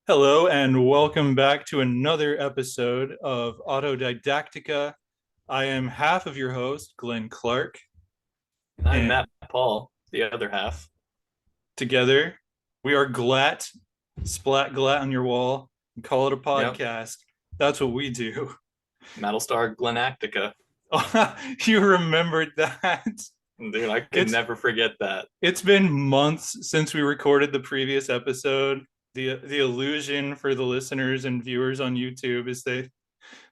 Hello, and welcome back to another episode of Autodidactica. I am half of your host, Glenn Clark, I'm and Matt Paul, the other half. together we are glat, splat glat on your wall, and call it a Yep. podcast. That's what we do. Metalstar Glenactica. You remembered that? Dude, I could It's never forget that. it's been months since we recorded the previous episode. The illusion for the listeners and viewers on YouTube is that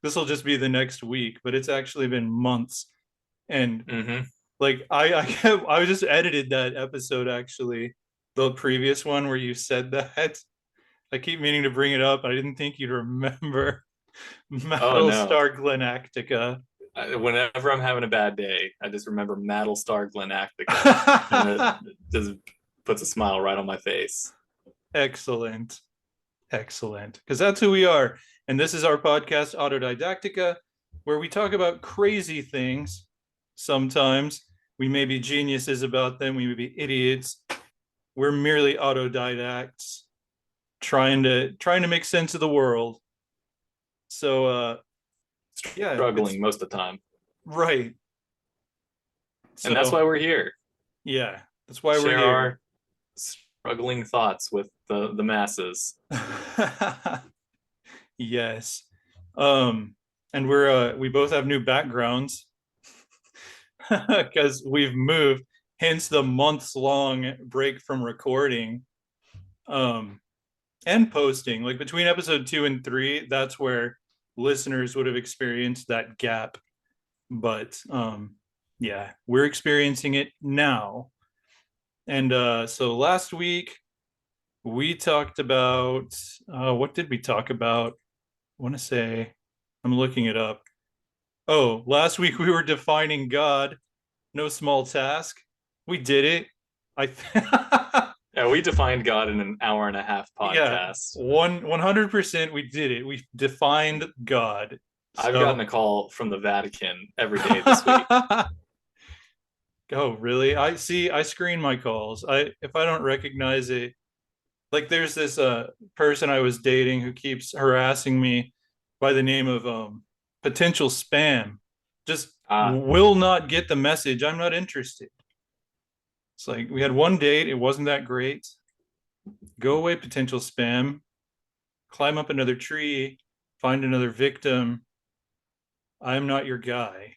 this will just be the next week, but it's actually been months. And Mm-hmm. like I just edited that episode actually, the previous one where you said that. I keep meaning to bring it up. I didn't think you'd remember Oh no. Battlestar Galactica. Whenever I'm having a bad day, I just remember Metalstar Glenactica, and it just puts a smile right on my face. Excellent. Excellent. Because that's who we are. And this is our podcast, Autodidactica, where we talk about crazy things. Sometimes we may be geniuses about them, we may be idiots. We're merely autodidacts trying to make sense of the world. So yeah, it's Struggling most of the time. right. And that's So why we're here. yeah, that's why we're Share here. our struggling thoughts with the masses. Yes. And we both have new backgrounds because we've moved, hence the months long break from recording and posting. Like between episode 2 and 3, that's where listeners would have experienced that gap. But yeah, we're experiencing it now. And so last week we talked about what did we talk about? I want to say I'm looking it up. Oh, last week we were defining God. No small task. We did it. I Yeah, we defined God in an hour and a half yeah, podcast. 100% we did it. We defined God. I've gotten So a call from the Vatican every day this week. oh, really? I see. I screen my calls. I if I don't recognize it, like there's this person I was dating who keeps harassing me by the name of potential spam. Just Ah, will not get the message. I'm not interested. It's like we had one date. It wasn't that great. Go away, potential spam. Climb up another tree. Find another victim. I'm not your guy.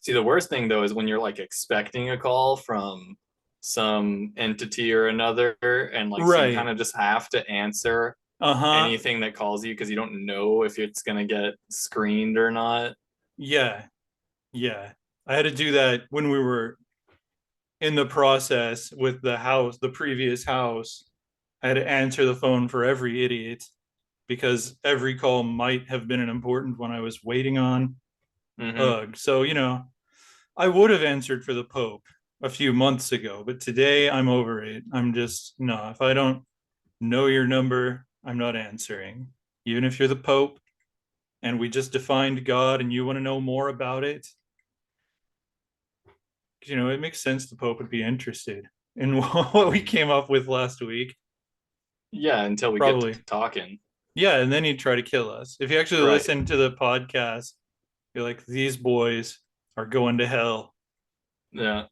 see, the worst thing though is when you're like expecting a call from some entity or another, and like so you kind Right. of just have to answer Uh-huh. anything that calls you because you don't know if it's gonna get screened or not. Yeah. Yeah. I had to do that when we were in the process with the house, the previous house. I had to answer the phone for every idiot because every call might have been an important one I was waiting on. Mm-hmm. Ugh. So, I would have answered for the Pope a few months ago, but today I'm over it. I'm just, no, if I don't know your number, I'm not answering. Even if you're the Pope and we just defined God and you want to know more about it, it makes sense the Pope would be interested in what we came up with last week. Yeah, until we get to Probably. talking. Yeah, and then he'd try to kill us. If you actually Right. listen to the podcast, you're like, these boys are going to hell. Yeah.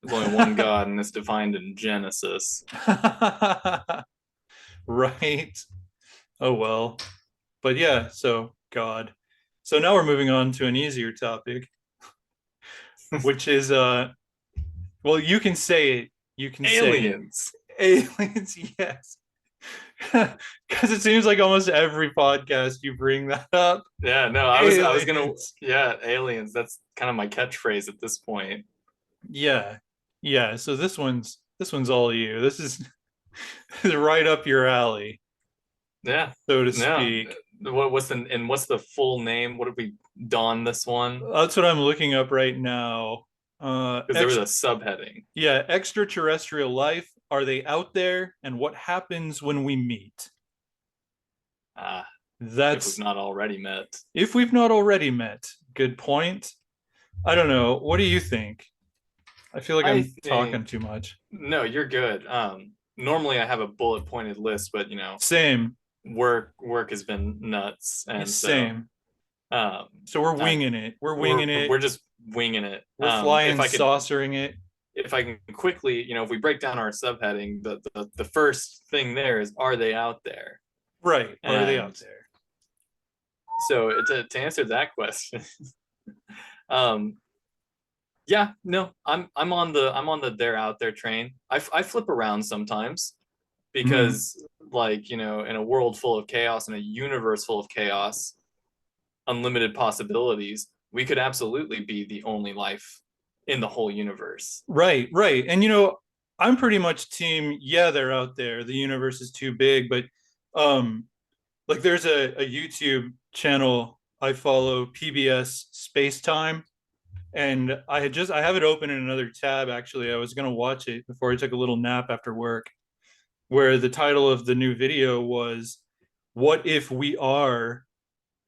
There's only one God, and it's defined in Genesis. Right. Oh well. But yeah, so God. So now we're moving on to an easier topic, which is well, you can say it. You can say it. Aliens. Aliens, yes. Because it seems like almost every podcast you bring that up. Yeah, no, I was gonna, Aliens. yeah, aliens. That's kind of my catchphrase at this point. Yeah. Yeah. So this one's all you. This is right up your alley, Yeah, so to no. speak. What's the full name? What did we don this one? That's what I'm looking up right now. Because there was a subheading. Yeah, extraterrestrial life. Are they out there? And what happens when we meet? Ah, if we've That's not already met. if we've not already met. Good point. I don't know. What do you think? I feel like I I'm talking think too much. no, you're good. Normally I have a bullet pointed list, but Same. work has been nuts, Yeah, and so same. um, So we're I, winging it. We're we're winging it. we're just winging it. We're flying saucering it. If I can quickly, if we break down our subheading, the first thing there is, are they out there? Right. Are they And out there? so to answer that question, um, yeah, no, I'm on the they're out there train. I flip around sometimes Mhm. because, like, in a world full of chaos, in a universe full of chaos, unlimited possibilities, we could absolutely be the only life in the whole universe. Right, right. And I'm pretty much team, yeah, they're out there. The universe is too big, but um like there's a YouTube channel I follow, PBS Space Time, and I have it open in another tab actually. I was going to watch it before I took a little nap after work, where the title of the new video was what if we are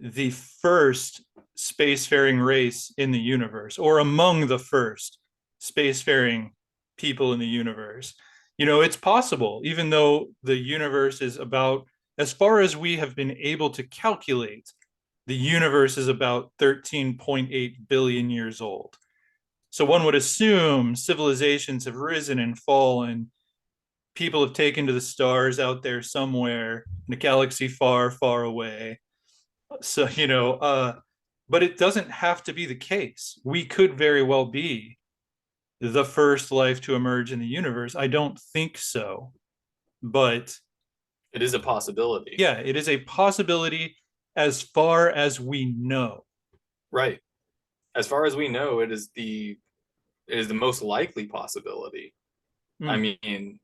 the first spacefaring race in the universe, or among the first spacefaring people in the universe. It's possible, even though the universe is about, as far as we have been able to calculate, the universe is about 13.8 billion years old. So one would assume civilizations have risen and fallen. People have taken to the stars out there somewhere in a galaxy far, far away. So, but it doesn't have to be the case. We could very well be the first life to emerge in the universe. I don't think so. But It is a possibility. yeah, it is a possibility as far as we know. Right. As far as we know, it is the most likely possibility. I Mm, mean,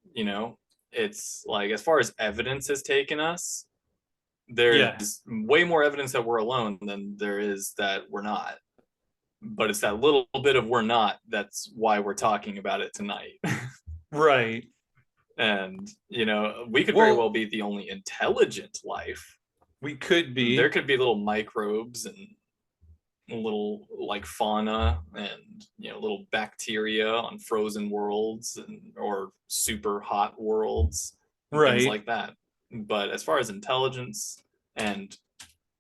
it's like, as far as evidence has taken us, yeah, there's way more evidence that we're alone than there is that we're not. But it's that little bit of we're not that's why we're talking about it tonight. right. And, we could very well Well, be the only intelligent life. we could There be. could be little microbes and little, like, fauna and, little bacteria on frozen worlds, or super hot worlds and things Right, like that. But as far as intelligence, and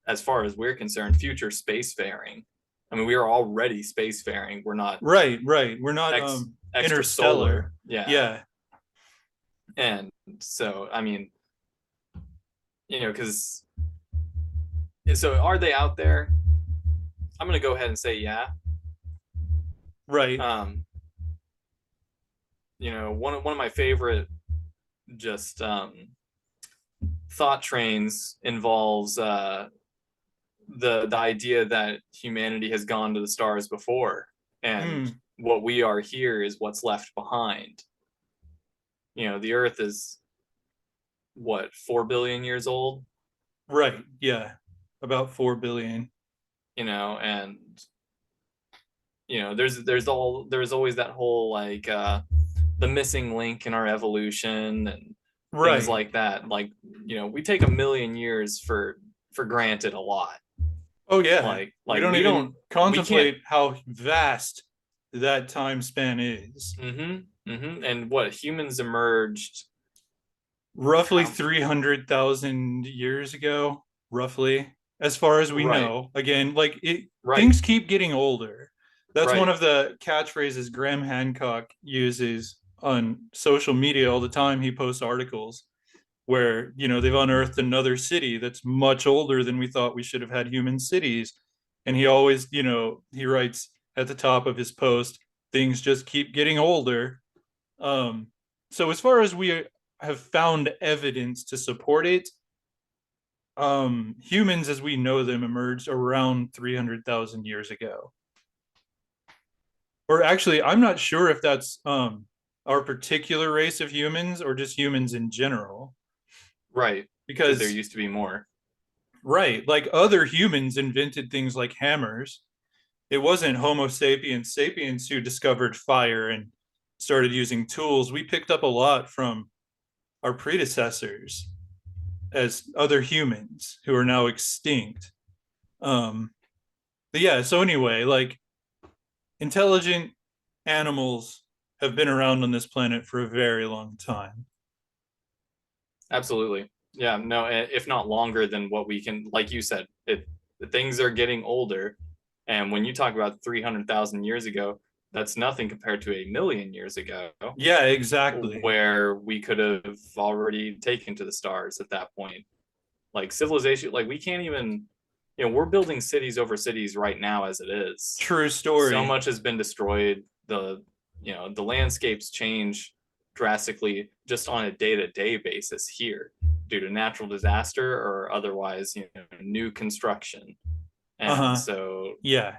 as far as we're concerned, future spacefaring, I mean, we are already spacefaring. We're not right. We're not extra solar. interstellar. Yeah. Yeah, And so, I mean, because, so are they out there? I'm going to go ahead and say yeah. right. Um, one of my favorite, just, thought trains involves, the idea that humanity has gone to the stars before, and Mm, what we are here is what's left behind. The Earth is, what, 4 billion years old. right. Yeah. About 4 billion. And there's always that whole, like, the missing link in our evolution and things Right. like that. Like, we take 1 million years for granted a lot. Oh yeah. We Like don't we don't even we can't. contemplate how vast that time span is. And what, humans emerged, Roughly how? 300,000 years ago, roughly, as far as we Right, know. Again, like right, things keep getting older. That's one right, of the catchphrases Graham Hancock uses on social media all the time. He posts articles where, they've unearthed another city that's much older than we thought we should have had human cities. And he always, he writes at the top of his post, things just keep getting older. Um, so as far as we have found evidence to support it, humans as we know them emerged around 300,000 years ago. Or actually, I'm not sure if that's our particular race of humans or just humans in general. right. Because there Because, used to be more. right, like other humans invented things like hammers. It wasn't Homo sapiens sapiens who discovered fire and started using tools. We picked up a lot from our predecessors as other humans who are now extinct. Um, but yeah, so anyway, like intelligent animals have been around on this planet for a very long time. Absolutely. Yeah, no, if not longer than what we can, like you said, things are getting older. And when you talk about 300,000 years ago, that's nothing compared to a million years ago, Yeah, exactly. where we could have already taken to the stars at that point. Like civilization, like we can't even, we're building cities over cities right now as it is. True So story. much has been destroyed. The landscapes change drastically just on a day-to-day basis here due to natural disaster or otherwise, new construction. And Uh-huh. so Yeah.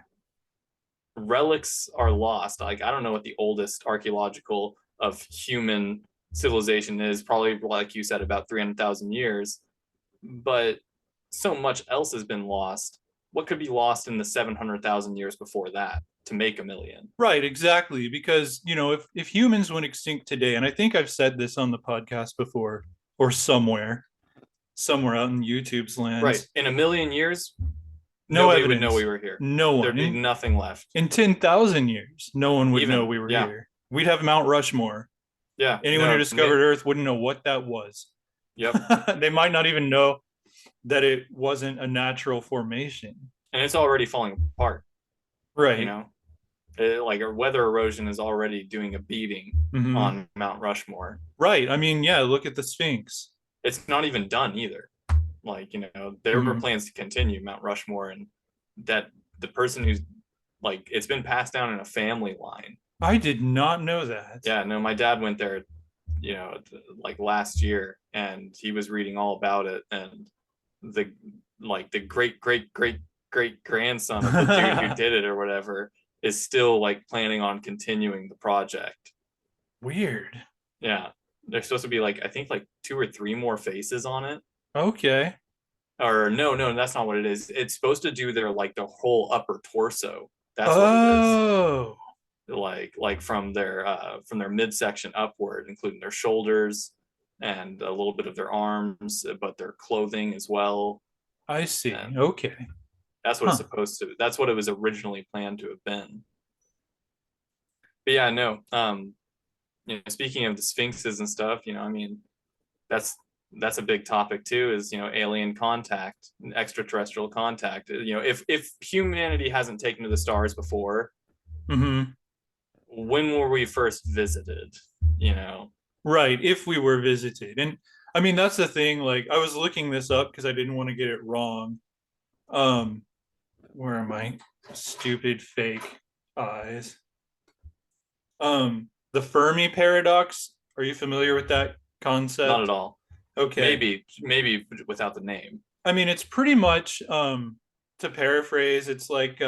relics are lost. Like I don't know what the oldest archaeological of human civilization is, probably like you said, about 300,000 years, but so much else has been lost. What could be lost in the 700,000 years before that to make a million? Right, exactly. Because, if humans went extinct today, and I think I've said this on the podcast before or somewhere out in YouTube's Right. lands, In a million years, no nobody would know evidence. we were here. No one. There'd be nothing left. In 10,000 years, no one would know Even, we were yeah. here. We'd have Mount Rushmore. Yeah. Anyone who No. discovered Earth wouldn't know what that was. Yep. They might not even know that it wasn't a natural formation. And it's already falling apart, you Right. know? Like our weather erosion is already doing a beating Mm-hmm. on Mount Rushmore. Right. I mean, yeah, look at the Sphinx. It's not even done either. Like, there were Mm-hmm. plans to continue Mount Rushmore, and that the person who's like, it's been passed down in a family line. I did not know that. Yeah, no, my dad went there, like last year, and he was reading all about it. And the the great great great great grandson of the dude who did it or whatever is still like planning on continuing the project. Weird. Yeah, there's supposed to be like I think like two or three more faces on it. Okay. Or no, that's not what it is. It's supposed to do their whole upper torso. That's what it is. Oh, Like from their midsection upward, including their shoulders and a little bit of their arms, but their clothing as well. I see. And Okay. that's what it's Huh. supposed to. That's what it was originally planned to have been. But yeah, no. Speaking of the sphinxes and stuff, I mean, that's that's a big topic too. Is alien contact, extraterrestrial contact. If humanity hasn't taken to the stars before, Mm-hmm. when were we first visited? You know, Right. If we were visited. And I mean, that's the thing. Like, I was looking this up because I didn't want to get it wrong. Um, where are my stupid fake eyes? The Fermi paradox. Are you familiar with that not at concept? all. Okay. Maybe without the name. I mean, it's pretty much to paraphrase, it's like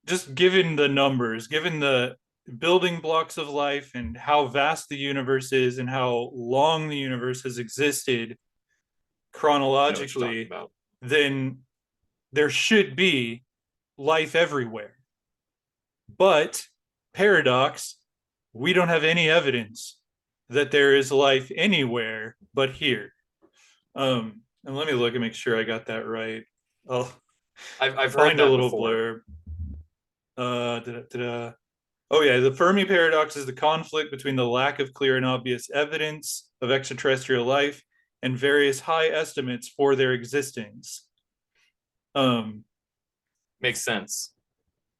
just given the numbers, given the building blocks of life and how vast the universe is and how long the universe has existed I know what you're talking chronologically, about. then there should be life everywhere. But paradox, we don't have any evidence that there is life anywhere but here. And let me look and make sure I got that right. I'll I've heard find a that little before. blurb. Oh yeah, the Fermi paradox is the conflict between the lack of clear and obvious evidence of extraterrestrial life and various high estimates for their existence. Um, Makes sense.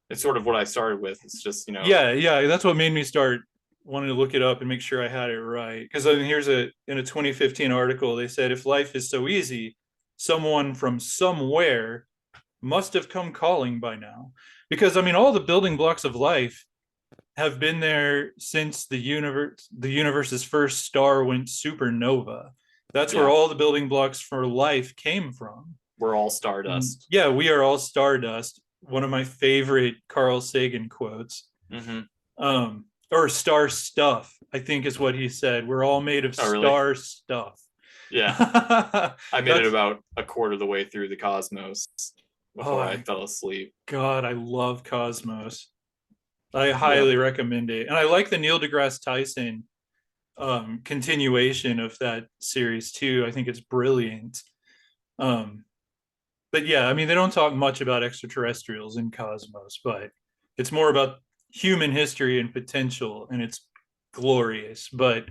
It's sort of what I started with. It's just yeah, that's what made me start wanting to look it up and make sure I had it right. Because I mean, here's in a 2015 article, they said if life is so easy, someone from somewhere must have come calling by now. Because I mean, all the building blocks of life have been there since the universe's first star went supernova. That's where yeah, all the building blocks for life came from. we're all And stardust. yeah, we are all stardust. One of my favorite Carl Sagan quotes. Mm-hmm. Or star stuff, I think is what he said. We're all made of Oh, really? star stuff. Yeah. I made it That's about a quarter of the way through the Cosmos oh before I fell asleep. God, I love Cosmos. I Yeah. highly recommend it. And I like the Neil deGrasse Tyson continuation of that series too. I think it's brilliant. Um, but yeah, I mean, they don't talk much about extraterrestrials in Cosmos, but it's more about human history and potential, and it's glorious. But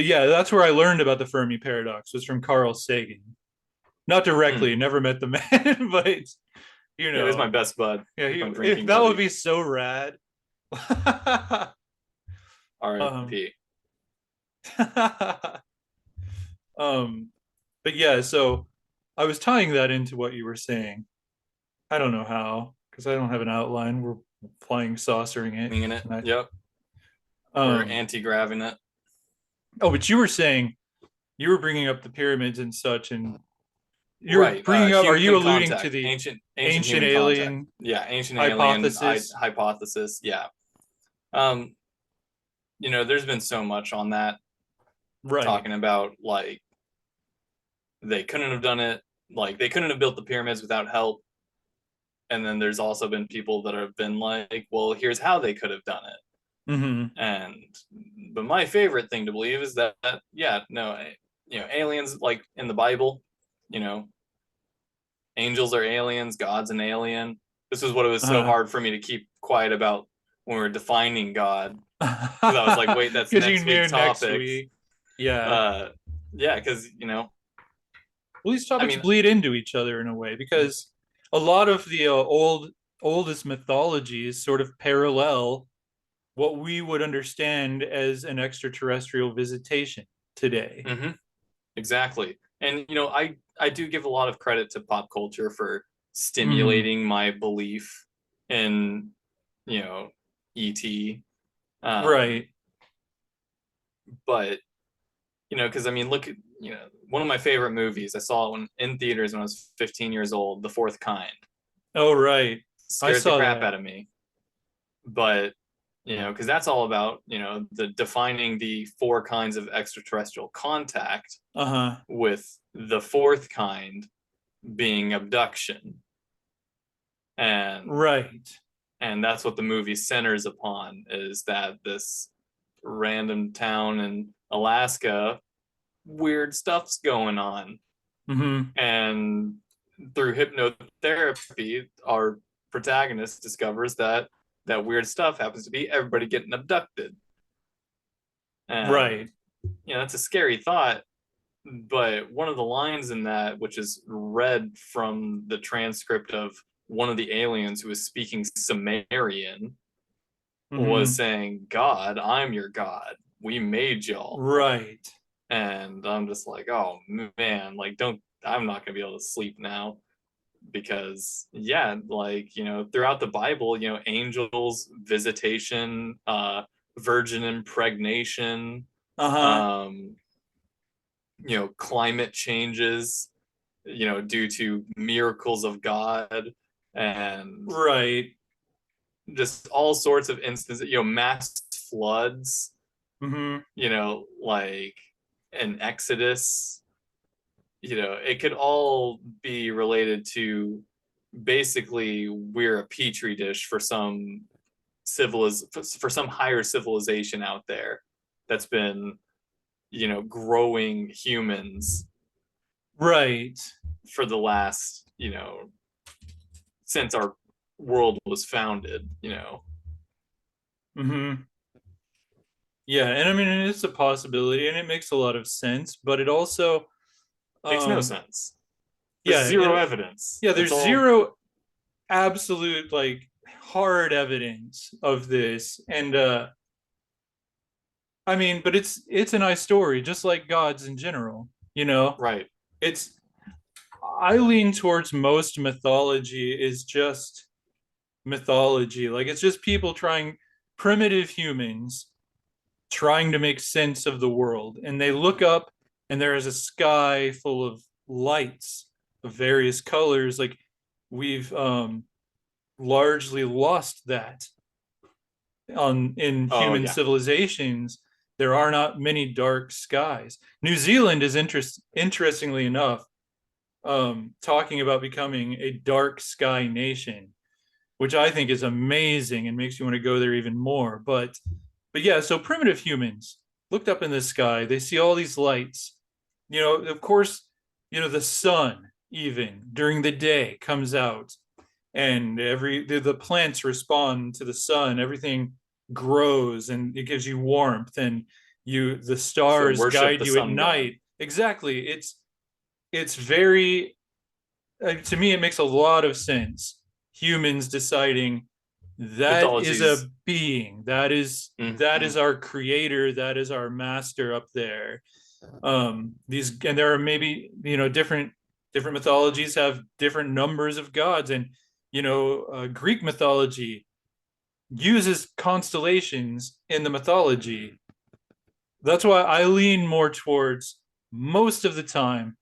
but yeah, that's where I learned about the Fermi paradox, was from Carl Sagan. Not Hmm. directly, never met the man, but you Yeah, he's my know, best bud, yeah, my if drinking that would buddy. be so rad. um, R.I.P. um, but yeah, so I was tying that into what you were saying. I don't know how, because I don't have an outline. We're flying saucering it Winging it. tonight. Yep. We're Um, anti-graving it. oh, but you were saying you were bringing up the pyramids and such, and you're Right. bringing up. Are you Human alluding to contact. the Ancient ancient human contact. alien Yeah, ancient alien hypothesis? hypothesis. Yeah. Um, there's been so much on that, Right. talking about like they couldn't have done it, like they couldn't have built the pyramids without help. And then there's also been people that have been like, well, here's how they could have done it. Mm-hmm. And but my favorite thing to believe is that yeah, no, aliens, like in the Bible, you know, angels are aliens, God's an alien. This is what it was so Uh, hard for me to keep quiet about when we were defining God, because I was like, wait, that's because you next knew week's next topic. week. Yeah. Uh, yeah, because Well, these I topics mean, bleed into each other in a way because a lot of the oldest mythologies sort of parallel what we would understand as an extraterrestrial visitation today. mhm, exactly. And I do give a lot of credit to pop culture for Mm, stimulating my belief in you know ET. Um, right. but because I mean, look at one of my favorite movies. I saw it in theaters when I was 15 years old. The Fourth Kind Oh, right. I scares the saw crap that. out of me, but because that's all about the defining the four kinds of extraterrestrial contact, Uh-huh. with the fourth kind being abduction, and Right. that's what the movie centers upon, is that this random town in Alaska, weird stuff's going on. Mm-hmm. And through hypnotherapy, our protagonist discovers that weird stuff happens to be everybody getting abducted. And Right. that's a scary thought. But one of the lines in that, which is read from the transcript of one of the aliens who was speaking Sumerian, was Mm-hmm. saying, God, I'm your God. We made y'all. Right. And I'm just like, oh man, like, don't, I'm not going to be able to sleep now. Because yeah, like throughout the Bible, angels visitation, virgin impregnation, Uh-huh. um climate changes, due to miracles of God, and Right. just all sorts of instances, mass floods, Mm-hmm. like an exodus. It could all be related to, basically, we're a petri dish for some for some higher civilization out there that's been growing humans Right. for the last since our world was founded. Mm-hmm. Yeah, and I mean it's a possibility and it makes a lot of sense, but it also Makes no um sense. There's yeah, zero evidence. yeah, It's there's all zero absolute like hard evidence of this. And I mean, but it's a nice story, just like gods in general, you know? right. It's I lean towards most mythology is just mythology. Like it's just people trying primitive humans trying to make sense of the world. And they look up and there is a sky full of lights of various colors. Like we've largely lost that on in Oh human yeah. civilizations. There are not many dark skies. New Zealand is interestingly enough talking about becoming a dark sky nation, which I think is amazing and makes you want to go there even more. But yeah, so primitive humans looked up in the sky, they see all these lights. Of course, the sun even during the day comes out and the plants respond to the sun, everything grows and it gives you warmth and The So stars worship guide the you at sun god. night. Exactly. It's very to me it makes a lot of sense. Humans deciding that is a Mythologies. being, that Mhm. is our creator, that is our master up there. These, and there are maybe, different mythologies have different numbers of gods, and Greek mythology uses constellations in the mythology. That's why I lean more towards, most of the time,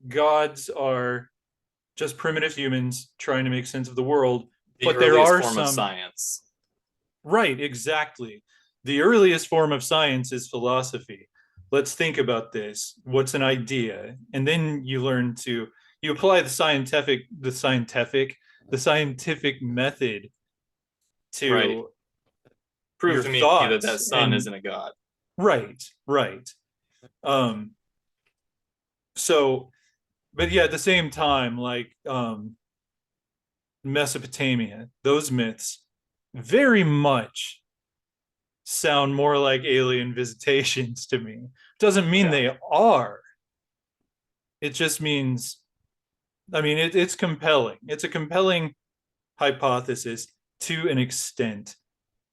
gods are just primitive humans trying to make sense of the world. The But there earliest are form of some, science. right, exactly. The earliest form of science is philosophy. Let's think about this. What's an idea? And then you apply the scientific method Right. to Prove your to me that thoughts. that sun And isn't a god. right, right. Um, so, but yeah, at the same time, like Mesopotamia, those myths very much sound more like alien visitations to me. Doesn't mean Yeah. they are. It just means, I mean, it's compelling. It's a compelling hypothesis to an extent.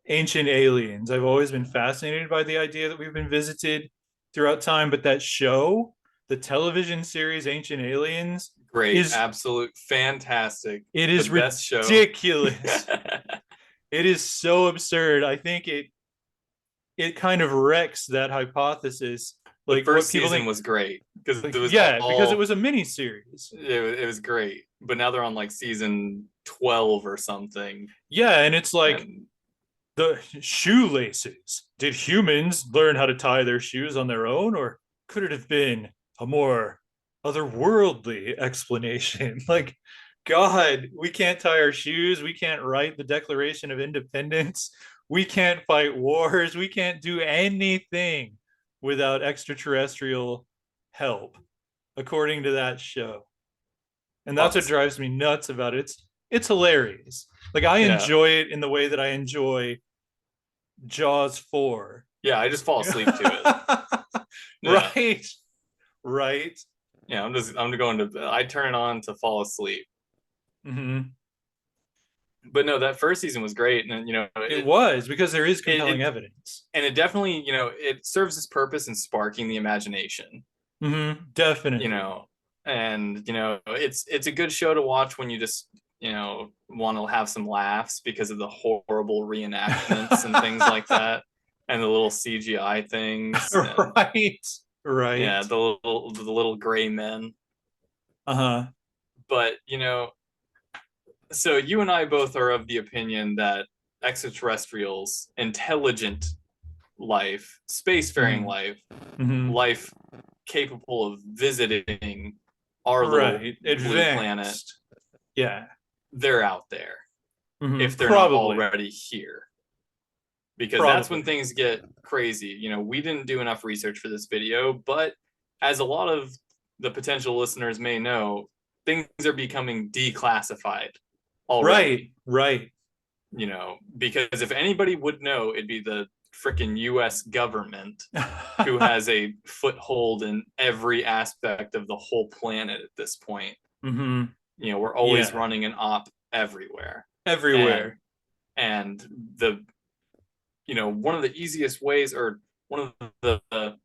Ancient aliens. I've always been fascinated by the idea that we've been visited throughout time, but that show, the television series Ancient Aliens, Great. is Absolute fantastic. it The is best show. ridiculous. It is so absurd. I think it kind of wrecks that hypothesis. The Like what first people season think, was great because like, it was yeah, because it all was a mini series. it was great. But now they're on like season 12 or something. Yeah, and it's like And the shoelaces. Did humans learn how to tie their shoes on their own, or could it have been a more otherworldly explanation? Like, God, we can't tie our shoes. We can't write the Declaration of Independence. We can't fight wars. We can't do anything without extraterrestrial help, according to that show. And that's what awesome. drives me nuts about it. It's hilarious. Like I Yeah. enjoy it in the way that I enjoy Jaws 4. Yeah, I just fall asleep to it. Yeah. Right. Right. Yeah, I'm going to I turn it on to fall asleep. Mm-hmm. But no, that first season was great, and It was because there is compelling it evidence. and it definitely it serves its purpose in sparking the imagination. Mm-hmm. You Definitely. know, and it's a good show to watch when you just want to have some laughs because of the horrible reenactments and things like that, and the little CGI things, and Right. Right. yeah, the little gray men. Uh-huh. But so you and I both are of the opinion that extraterrestrials, intelligent life, spacefaring Mm-hmm. life, Mm-hmm. life capable of visiting our little Right. blue planet, Advanced. Yeah. they're out there Mm-hmm. if they're not Probably. already here. Because that's when Probably. things get crazy. We didn't do enough research for this video, but as a lot of the potential listeners may know, things are becoming declassified already. Right. Right. Because if anybody would know, it'd be the freaking US government who has a foothold in every aspect of the whole planet at this point. Mm-hmm. We're always Yeah. running an op everywhere. And Everywhere. and the one of the easiest ways, or one of the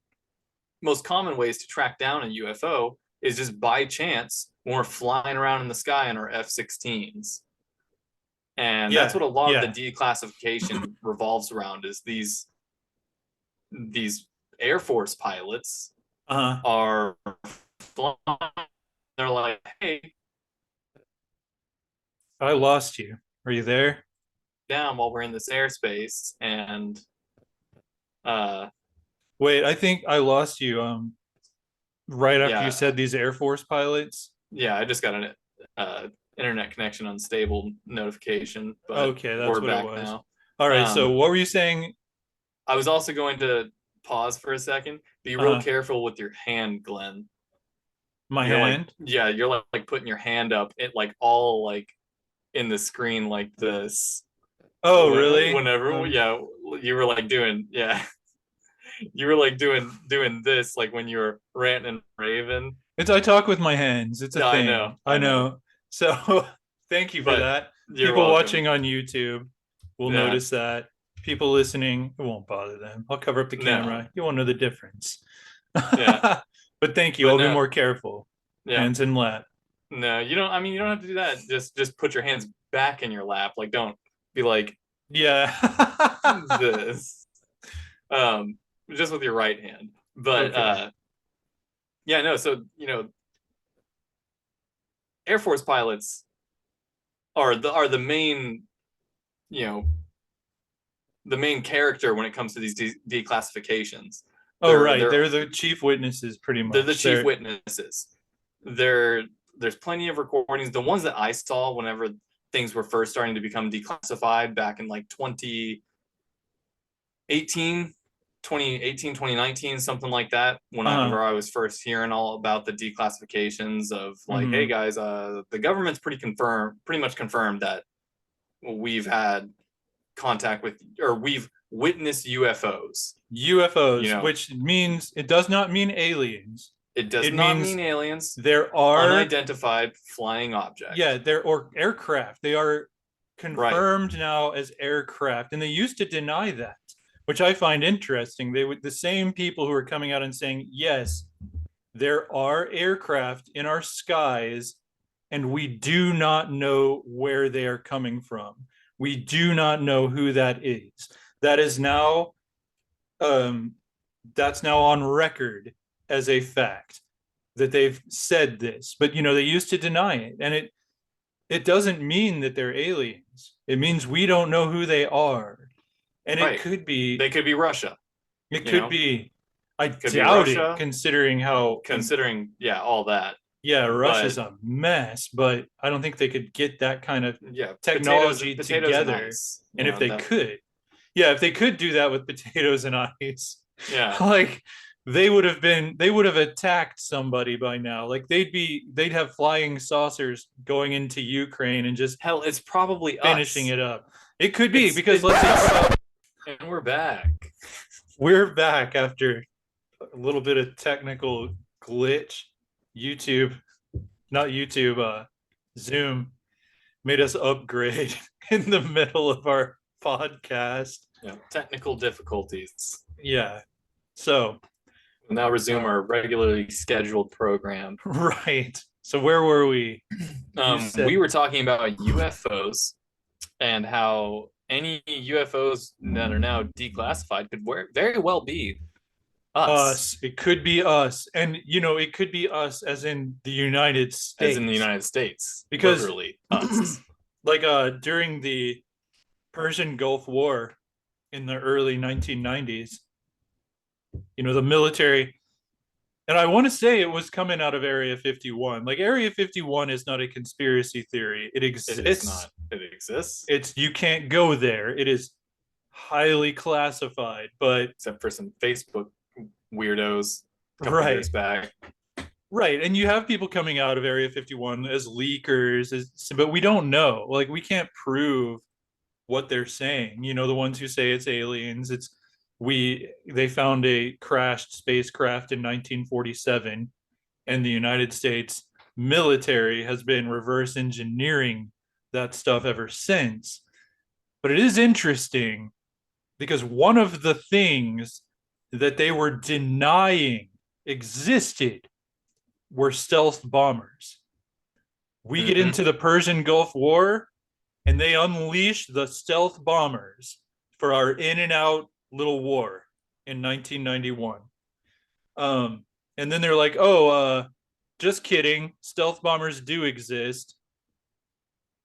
most common ways to track down a UFO is just by chance when we're flying around in the sky in our F-16s. And that's Yeah. what a lot of the Yeah. declassification revolves around, is these Air Force pilots Uh-huh. are flying. They're like, hey, I lost you. Are you there? down while we're in this airspace. And uh Wait, I think I lost you right after you yeah, said these Air Force pilots. yeah, I just got an internet connection unstable notification, but Okay, that's we're what it back was. now. All right, so um what were you saying? I was also going to pause for a second. Be real Uh, careful with your hand, Glenn. my You're like, hand. yeah, you're like putting your hand up, it like all like in the screen like this. Oh, really? Whenever, yeah, you were like doing, yeah. You were like doing this like when you were ranting and raving. I talk with my hands. It's a Yeah, I know, thing. I I know. know. So thank you for But that. you're People welcome. watching on YouTube will Yeah, notice that. People listening, it won't bother them. I'll cover up the no, camera. You won't know the difference. yeah, But thank you. but I'll be no, more careful. yeah, Hands in lap. no. You don't. I mean, you don't have to do that. Just put your hands back in your lap. Like, don't be like Yeah. this. Um, just with your right hand. But Okay. yeah, no. So Air Force pilots are the main you know the main character when it comes to these declassifications. Oh, They're right. they're They're the chief witnesses, pretty they're the much. chief witnesses. There's plenty of recordings. The ones that I saw whenever things were first starting to become declassified back in like 2019, something like that, Uh-huh. whenever I was first hearing all about the declassifications of like, hey Mm-hmm. guys, the government's pretty much confirmed that we've had contact with, or we've witnessed UFOs. You UFOs, know, which means it does not mean aliens. it does It not means mean aliens, there are, unidentified flying yeah, object. there or aircraft. They are Right. confirmed now as aircraft, and they used to deny that, which I find interesting. They would, the same people who are coming out and saying, yes, there are aircraft in our skies, and we do not know where they are coming from. We do not know who that is. That is now um, that's now on record as a fact that they've said this. But they used to deny it, and it doesn't mean that they're aliens. It means we don't know who they are, and it Right. could be. They could be Russia. It You could know, be. I could be doubt it, Russia, considering how. considering all that. Yeah, But Russia's a mess, but I don't think they could get that kind of yeah, technology potatoes and together. ice. And if they That. could, yeah, if they could do that with potatoes and ice, Yeah. like they would have attacked somebody by now. Like they'd have flying saucers going into Ukraine and just Hell, it's probably finishing us. it up. It could be It's because let's talk about, and we're back. we're back after a little bit of technical glitch. YouTube, not YouTube, Zoom made us upgrade in the middle of our podcast. Technical difficulties. Yeah. So, We'll now resume our regularly scheduled program. right. So where were we? You We said were talking about UFOs and how any UFOs that are now declassified could very well be us, us. It could be us. And it could be us as in the United as in the States. United States, Because literally us. like during the Persian Gulf War in the early 1990s, the military, and I want to say it was coming out of Area 51. Like Area 51 is not a conspiracy theory. It It is exists. not. It exists, It's you can't go there. It is highly classified, but except for some Facebook weirdos a couple right. years back. Right. And you have people coming out of Area 51 as leakers, but we don't know. Like we can't prove what they're saying. The ones who say it's aliens, they found a crashed spacecraft in 1947, and the United States military has been reverse engineering that stuff ever since. But it is interesting because one of the things that they were denying existed were stealth bombers. We get into the Persian Gulf War, and they unleash the stealth bombers for our in and out little war in 1991. And then they're like, oh, just kidding. Stealth bombers do exist.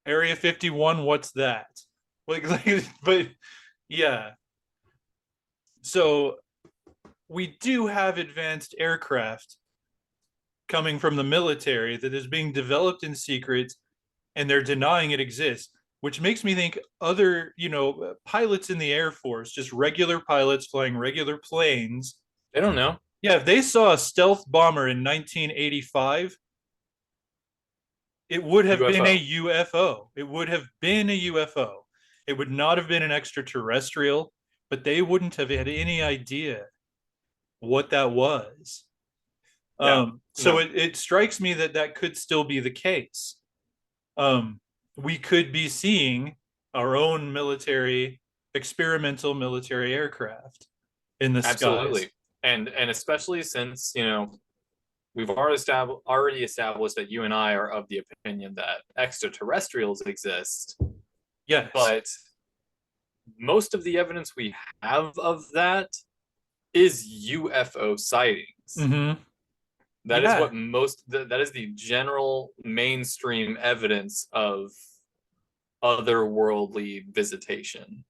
Area 51, what's that? But yeah. So we do have advanced aircraft coming from the military that is being developed in secret, and they're denying it exists, which makes me think other, pilots in the Air Force, just regular pilots flying regular planes. They don't know. Yeah, if they saw a stealth bomber in 1985, it would have been a UFO. It would have been a UFO. It would not have been an extraterrestrial, but they wouldn't have had any idea what that was. Yeah. So No. it strikes me that that could still be the case. Um, we could be seeing our own experimental military aircraft in the skies. Absolutely. And especially since, we've already established that you and I are of the opinion that extraterrestrials exist, Yes. but most of the evidence we have of that is UFO sightings. Hmm. That is Yeah. what that is the general mainstream evidence of otherworldly visitation.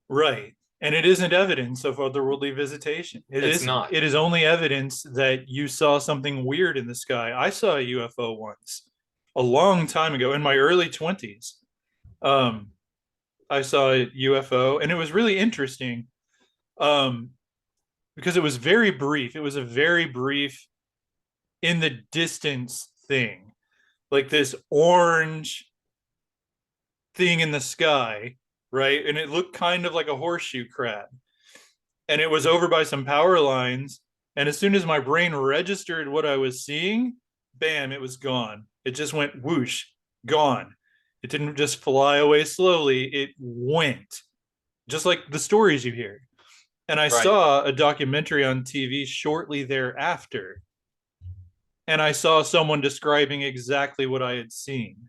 Right. And it isn't evidence of otherworldly visitation. It's not. It is only evidence that you saw something weird in the sky. I saw a UFO once a long time ago in my early 20s. Um, I saw a UFO and it was really interesting. Um, because it was very brief. It was a very brief in the distance thing. Like this orange thing in the sky, right? And it looked kind of like a horseshoe crab. And it was over by some power lines. And as soon as my brain registered what I was seeing, bam, it was gone. It just went whoosh, gone. It didn't just fly away slowly, it went, just like the stories you hear. And I Right. saw a documentary on TV shortly thereafter, and I saw someone describing exactly what I had seen.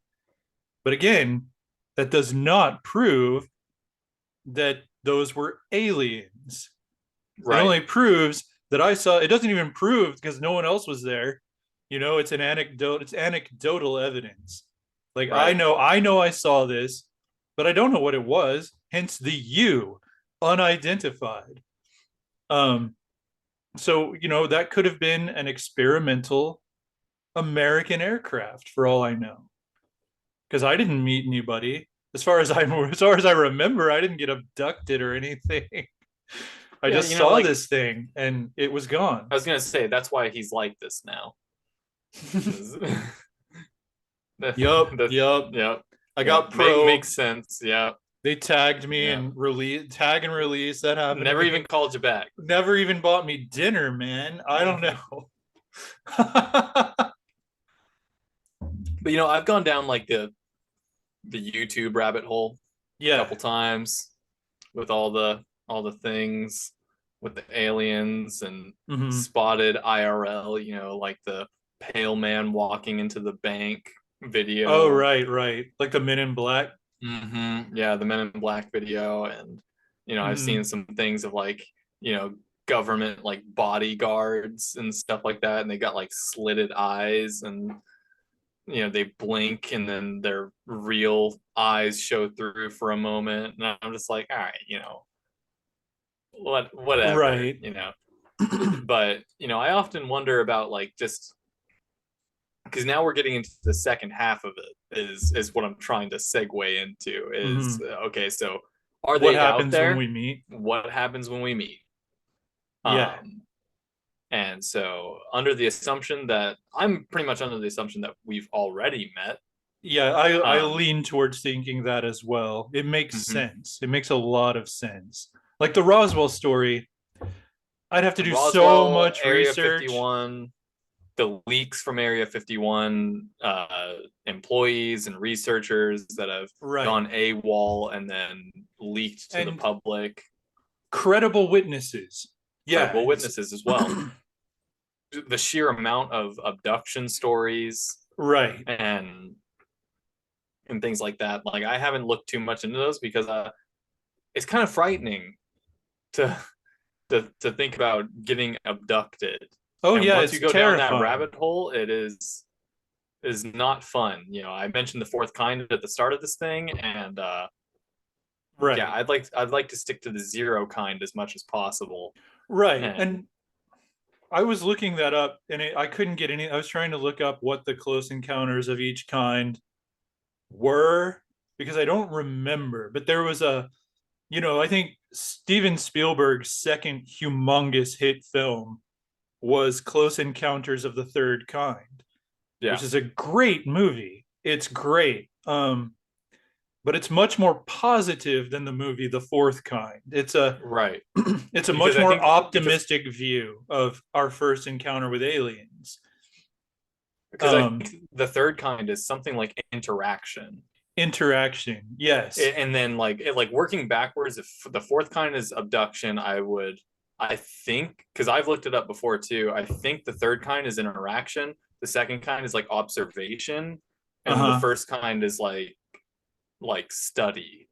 But again, that does not prove that those were aliens. It Right. only proves that I saw. It doesn't even prove because no one else was there. You know, it's an anecdote. It's anecdotal evidence. Like Right. I know I saw this, but I don't know what it was. Hence the U, unidentified. Um, so that could have been an experimental American aircraft for all I know, because I didn't meet anybody. As far as I remember, I didn't get abducted or anything. I Yeah, just saw like this thing and it was gone. I was gonna say, that's why he's like this now. Yup, the, yup. yep, I yep. got Makes probed. sense. Yeah, They tagged me yeah. and tag and release. That happened to Never even me. called you back. Never even bought me dinner, man. I don't know. But I've gone down like the YouTube rabbit hole a Yeah. couple times with all the things with the aliens and Hmm. spotted IRL. Like the pale man walking into the bank Oh, video. right, right. Like the Men in Black. Yeah, the Men in Black video, and I've seen Hmm. some things of like government like bodyguards and stuff like that, and they got like slitted eyes, and they blink, and then their real eyes show through for a moment, and I'm just like, all right, whatever, Right. But I often wonder about like just because now we're getting into the second half of it is what I'm trying to segue into is Hmm. okay, so are What they out happens when there? we meet? What happens when we meet? Yeah. um and so under the assumption that I'm pretty much under the assumption that we've already met. Yeah, I um lean towards thinking that as well. It makes mhm. sense. It makes a lot of sense. Like the Roswell story, I'd have to do so Roswell, much Area research. 51, the leaks from Area 51, employees and researchers that have Right. gone AWOL and then leaked to the And public, credible witnesses. Yeah. credible witnesses as well. The sheer amount of abduction stories Right. and things like that. Like I haven't looked too much into those because it's kind of frightening to to think about getting abducted. Oh And yeah, once you it's go down that terrifying. rabbit hole, it is not fun. I mentioned the fourth kind at the start of this thing, and yeah, Right. I'd like to stick to the zero kind as much as possible. Right. And And I was looking that up and I couldn't get any. I was trying to look up what the close encounters of each kind were because I don't remember. But there was I think Steven Spielberg's second humongous hit film was Close Encounters of the Third Kind, yeah, which is a great movie. It's great. but it's much more positive than the movie The Fourth Kind. It's a Right. it's a Because much I more think optimistic view of our first encounter with aliens. I Um, think the third kind is something like interaction. Interaction, yes. And then like working backwards, if the fourth kind is abduction, I think, because I've looked it up before too, I think the third kind is interaction, the second kind is like observation, and then the Uh-huh. first kind is like study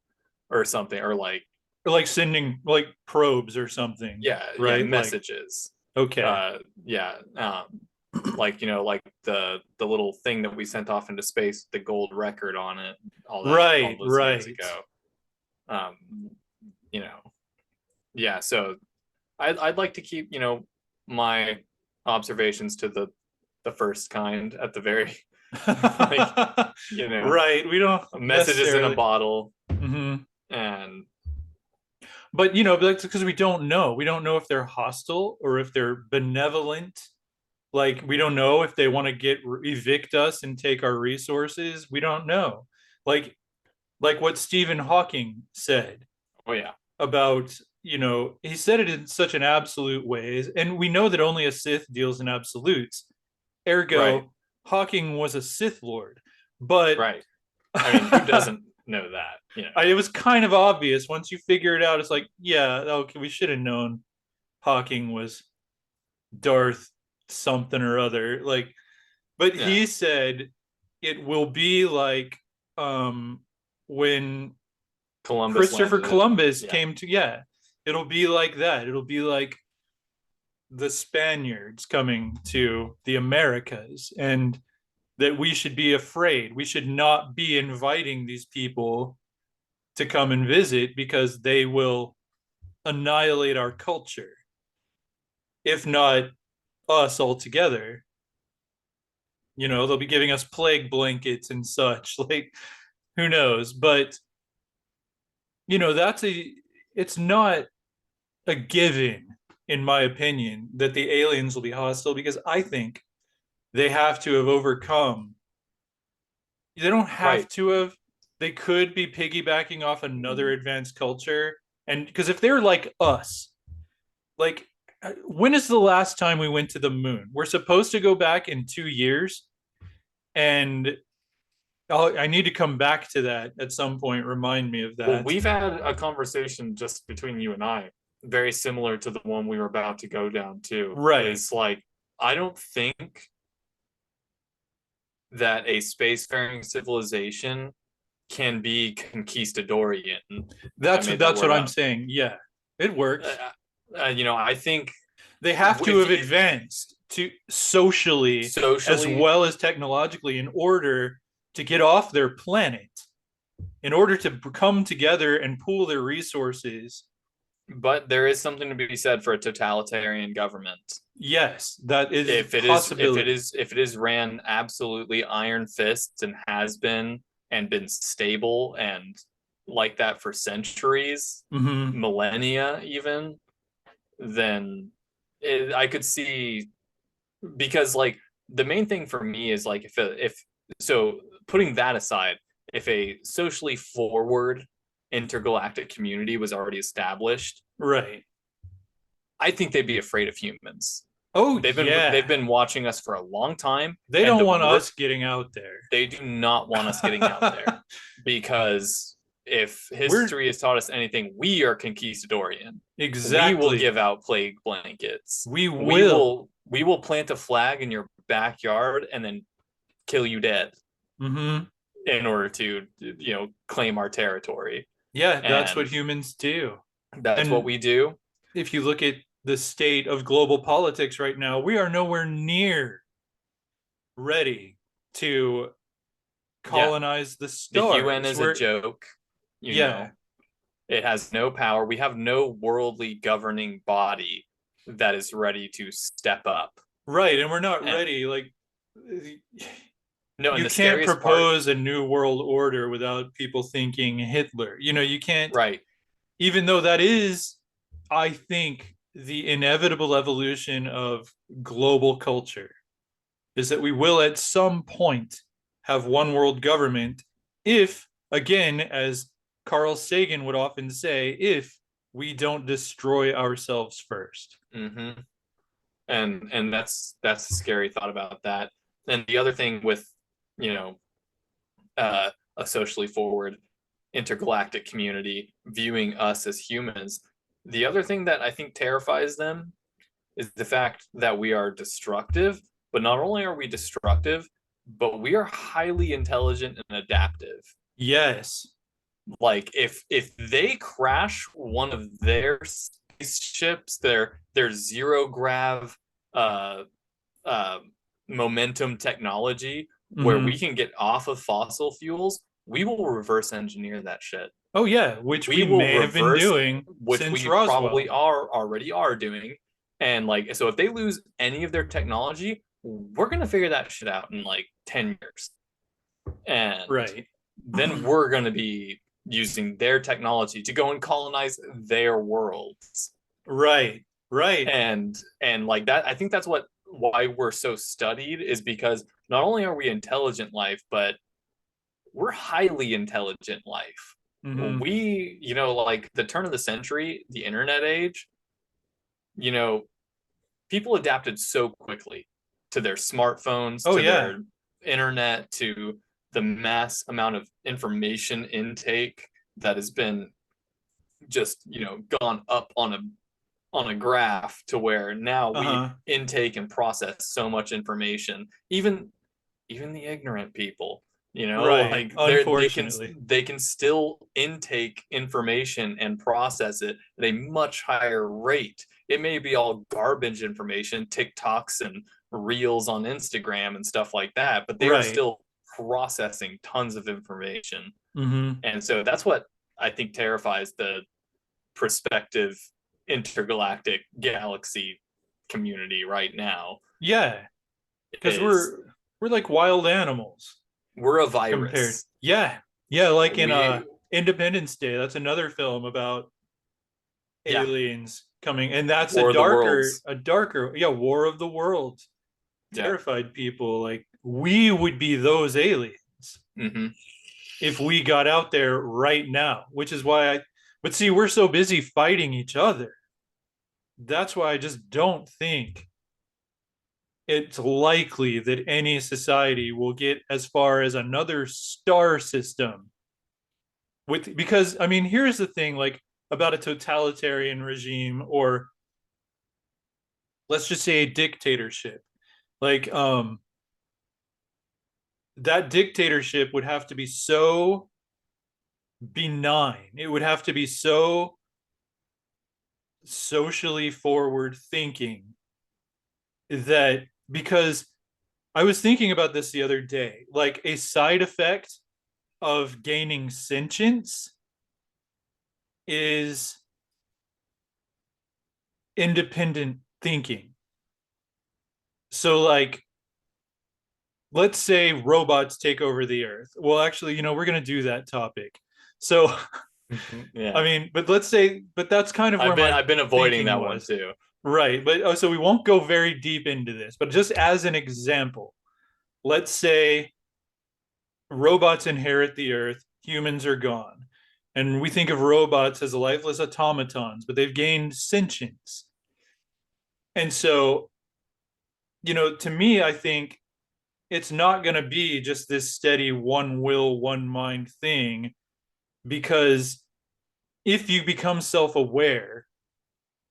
or something, or like, Or like sending like probes or something, yeah, right? Like, messages. okay. Yeah. Like, like the little thing that we sent off into space, the gold record on it, all Right, those years right. ago. um you know yeah, so I'd like to keep, my observations to the first kind at the very like, you know Right. We don't messages in a necessarily. bottle. Mhm. And But because we don't know. We don't know if they're hostile or if they're benevolent. Like we don't know if they want to evict us and take our resources. We don't know. Like like what Stephen Hawking said oh yeah. about, he said it in such an absolute way, and we know that only a Sith deals in absolutes. Right. Ergo, Hawking was a Sith Lord. But Right. I mean, who doesn't know that? it was kind of obvious once you figure it out. It's like, yeah, okay, we should have known Hawking was Darth something or other. Like, but Yeah. he said it will be like um when Columbus Christopher landed it. Columbus Yeah. came to, yeah, it'll be like that. It'll be like the Spaniards coming to the Americas, and that we should be afraid. We should not be inviting these people to come and visit because they will annihilate our culture, if not us altogether. They'll be giving us plague blankets and such. Like, who knows? But, that's it's not a given, in my opinion, that the aliens will be hostile, because I think they have to have overcome. They don't have Right. to have. They could be piggybacking off another advanced culture. And because if they're like us, like, when is the last time we went to the moon? We're supposed to go back in 2 years. And I need to come back to that at some point. Remind me of Well, that. we've had a conversation just between you and I, very similar to the one we were about to go down to. Right. Is like, I don't think that a spacefaring civilization can be conquistadorian. I made that That's what word I'm up. saying. Yeah, it works. I think They have to if have advanced to socially as socially, well as technologically in order to get off their planet, in order to come together and pool their resources. but there is something to be said for a totalitarian government. Yes, that is a If it is if it possibility. is if it is ran absolutely iron fists and has been and been stable and like that for centuries, Mm-hmm. millennia even, then I could see, because like the main thing for me is like, if so, putting that aside, if a socially forward intergalactic community was already established, Right. I think they'd be afraid of humans. Oh They've yeah. been watching us for a long time, They and don't want us getting out there. they do not want us getting out there, because if We're history has taught us anything, we are conquistadorian. We will exactly. give out plague blankets. We We will. will we will plant a flag in your backyard and then kill you dead Mm-hmm. in order to claim our territory. Yeah, that's what And humans do. that's what And we do. if you look at the state of global politics right now, we are nowhere near ready to Yeah, colonize the the UN stars. is a We're, joke. you yeah, know it has no power. We have no worldly governing body that is ready to step up. right. And we're not And ready. Like, no, and you the can't scariest part, propose a new world order without people thinking Hitler. You can't, right? even though that is, I think, the inevitable evolution of global culture, is that we will at some point have one world government if again, as Carl Sagan would often say, if we don't destroy ourselves first. Hmm. And that's a scary thought about that. And the other thing with, you know, a socially forward intergalactic community viewing us as humans, the other thing that I think terrifies them is the fact that we are destructive. But not only are we destructive, but we are highly intelligent and adaptive. Yes. Like if they crash one of their spaceships, their zero grav uh uh momentum technology, where we Mm-hmm. can get off of fossil fuels, we will reverse engineer that shit. Oh, yeah, which We we will may have been reverse, doing which since we probably Roswell. are already are doing. And like, so if they lose any of their technology, we're gonna figure that shit out in like 10 years. And Right. then we're gonna be using their technology to go and colonize their worlds. Right. Right. And like that, I think that's what why we're so studied, is because not only are we intelligent life, but we're highly intelligent life. Mm-hmm. We, like the turn of the century, the internet age, you know, people adapted so quickly to their smartphones, Oh, to yeah. their internet, to the mass amount of information intake that has been just, gone up on a graph, to where now we Uh-huh. intake and process so much information. Even the ignorant people, Right. like Unfortunately. they can still intake information and process it at a much higher rate. It may be all garbage information, TikToks and reels on Instagram and stuff like that, but they are Right. still processing tons of information. Mm-hmm. And so that's what I think terrifies the prospective intergalactic galaxy community right now. Yeah. Because Is we're like wild animals we're a compared. virus. Yeah. Yeah, like in We Independence Day. That's another film about Yeah, aliens coming, and that's War of the Worlds. a darker, yeah, War of the Worlds. Yeah. Terrified people. Like we would be those aliens Hmm. if we got out there right now, which is why but see, we're so busy fighting each other. That's why I just don't think it's likely that any society will get as far as another star system with, because I mean, here's the thing, like about a totalitarian regime, or let's just say a dictatorship. Like that dictatorship would have to be so benign. It would have to be so socially forward thinking that, because I was thinking about this the other day, like a side effect of gaining sentience is independent thinking. So like let's say robots take over the earth. Well, actually, we're going to do that topic. So I Yeah. mean, but let's say, but that's kind of where my I've been avoiding thinking that one was. too. Right. But so we won't go very deep into this, but just as an example, let's say robots inherit the earth, humans are gone. And we think of robots as lifeless automatons, but they've gained sentience. And so, to me, I think it's not going to be just this steady one will, one mind thing, because if you become self aware,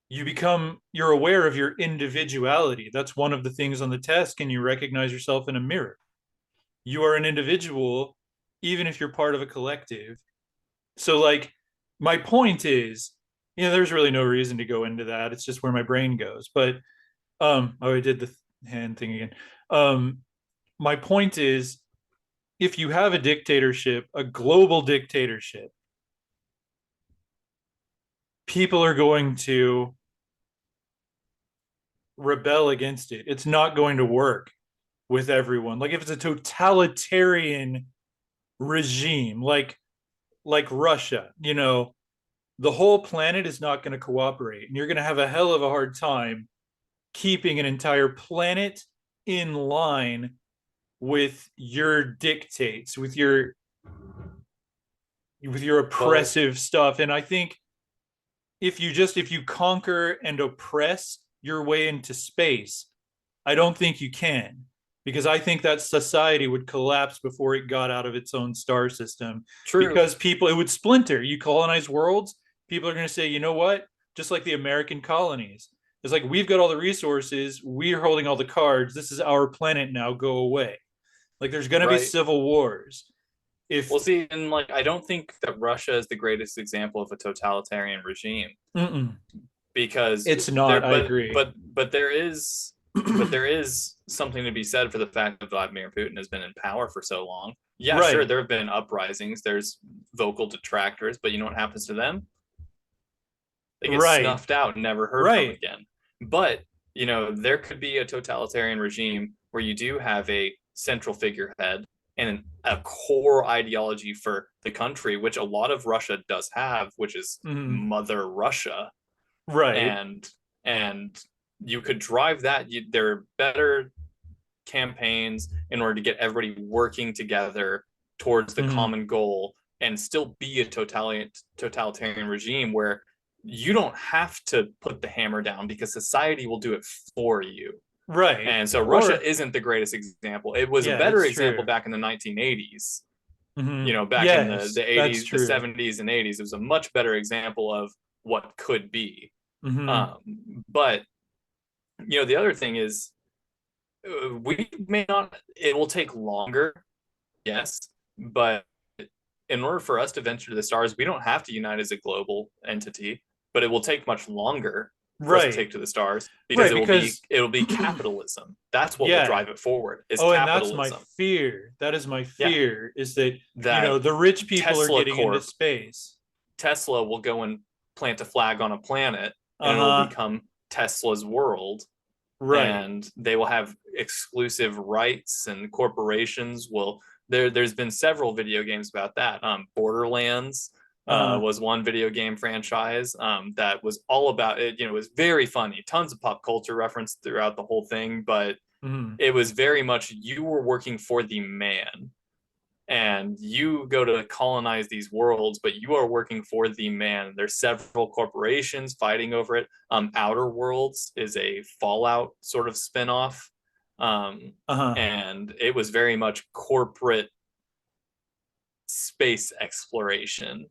you're aware of your individuality. That's one of the things on the test. Can you recognize yourself in a mirror? You are an individual, even if you're part of a collective. So, like, my point is, there's really no reason to go into that. It's just where my brain goes. But, oh, I did the hand thing again. Um, my point is, if you have a dictatorship, a global dictatorship, people are going to rebel against it. It's not going to work with everyone. Like if it's a totalitarian regime, like Russia, the whole planet is not going to cooperate, and you're going to have a hell of a hard time keeping an entire planet in line with your dictates, with your with your Well, oppressive stuff. And I think if you conquer and oppress your way into space, I don't think you can, because I think that society would collapse before it got out of its own star system, true. because people, it would splinter. You colonize worlds, people are going to say, you know what? Just like the American colonies. It's like, we've got all the resources, we're holding all the cards. This is our planet now, go away. Like, there's going to be Right. civil wars. If Well, see, and like I don't think that Russia is the greatest example of a totalitarian regime mm-mm, because it's there, not, I agree. but there is something to be said for the fact that Vladimir Putin has been in power for so long. Yeah, sure, Right, there have been uprisings, there's vocal detractors, but you know what happens to them? They get right, snuffed out and never heard from right. again. But, you know, there could be a totalitarian regime where you do have a central figurehead and a core ideology for the country, which a lot of Russia does have, which is Mm-hmm. Mother Russia. Right. And you could drive that. There are better campaigns in order to get everybody working together towards the Mm-hmm. common goal and still be a totalitarian regime where you don't have to put the hammer down because society will do it for you. Right. And so Russia Or isn't the greatest example. It was a yeah, better it's example true. back in the 1980s. Mm-hmm. You know, back in Yes, the that's 80s, the true. 70s and 80s, it was a much better example of what could be. Mm-hmm. Um, but you know, the other thing is we may not, it will take longer, yes, but in order for us to venture to the stars, we don't have to unite as a global entity, but it will take much longer for us to Right. take to the stars because Right. Because it'll be capitalism. That's what will yeah. drive it forward is Oh, and that's my capitalism. fear. That is my Yeah, fear, is that, that the rich people are Tesla getting into Corp, space. Tesla will go and plant a flag on a planet and it'll Uh-huh. become Tesla's world Right. and they will have exclusive rights and corporations will there's been several video games about that. Borderlands Uh-huh. was one video game franchise that was all about it. You know, it was very funny, tons of pop culture reference throughout the whole thing, but Mm-hmm. it was very much you were working for the man and you go to colonize these worlds, but you are working for the man. There's several corporations fighting over it. Outer Worlds is a Fallout sort of spinoff, Uh-huh. and it was very much corporate space exploration.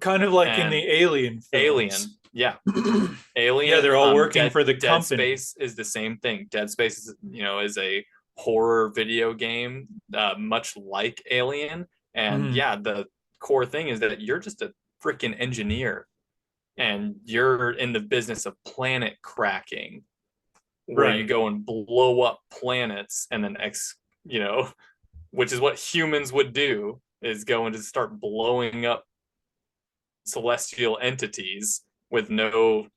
Kind of like in the And Alien Alien, films. yeah, Yeah, Alien. they're all working for the Dead company. Space is the same thing. Dead Space is, you know, is a horror video game, much like Alien. And Mm-hmm. yeah, the core thing is that you're just a freaking engineer, and you're in the business of planet cracking, where you Right. go and blow up planets, and then you know, which is what humans would do, is go and just start blowing up celestial entities with no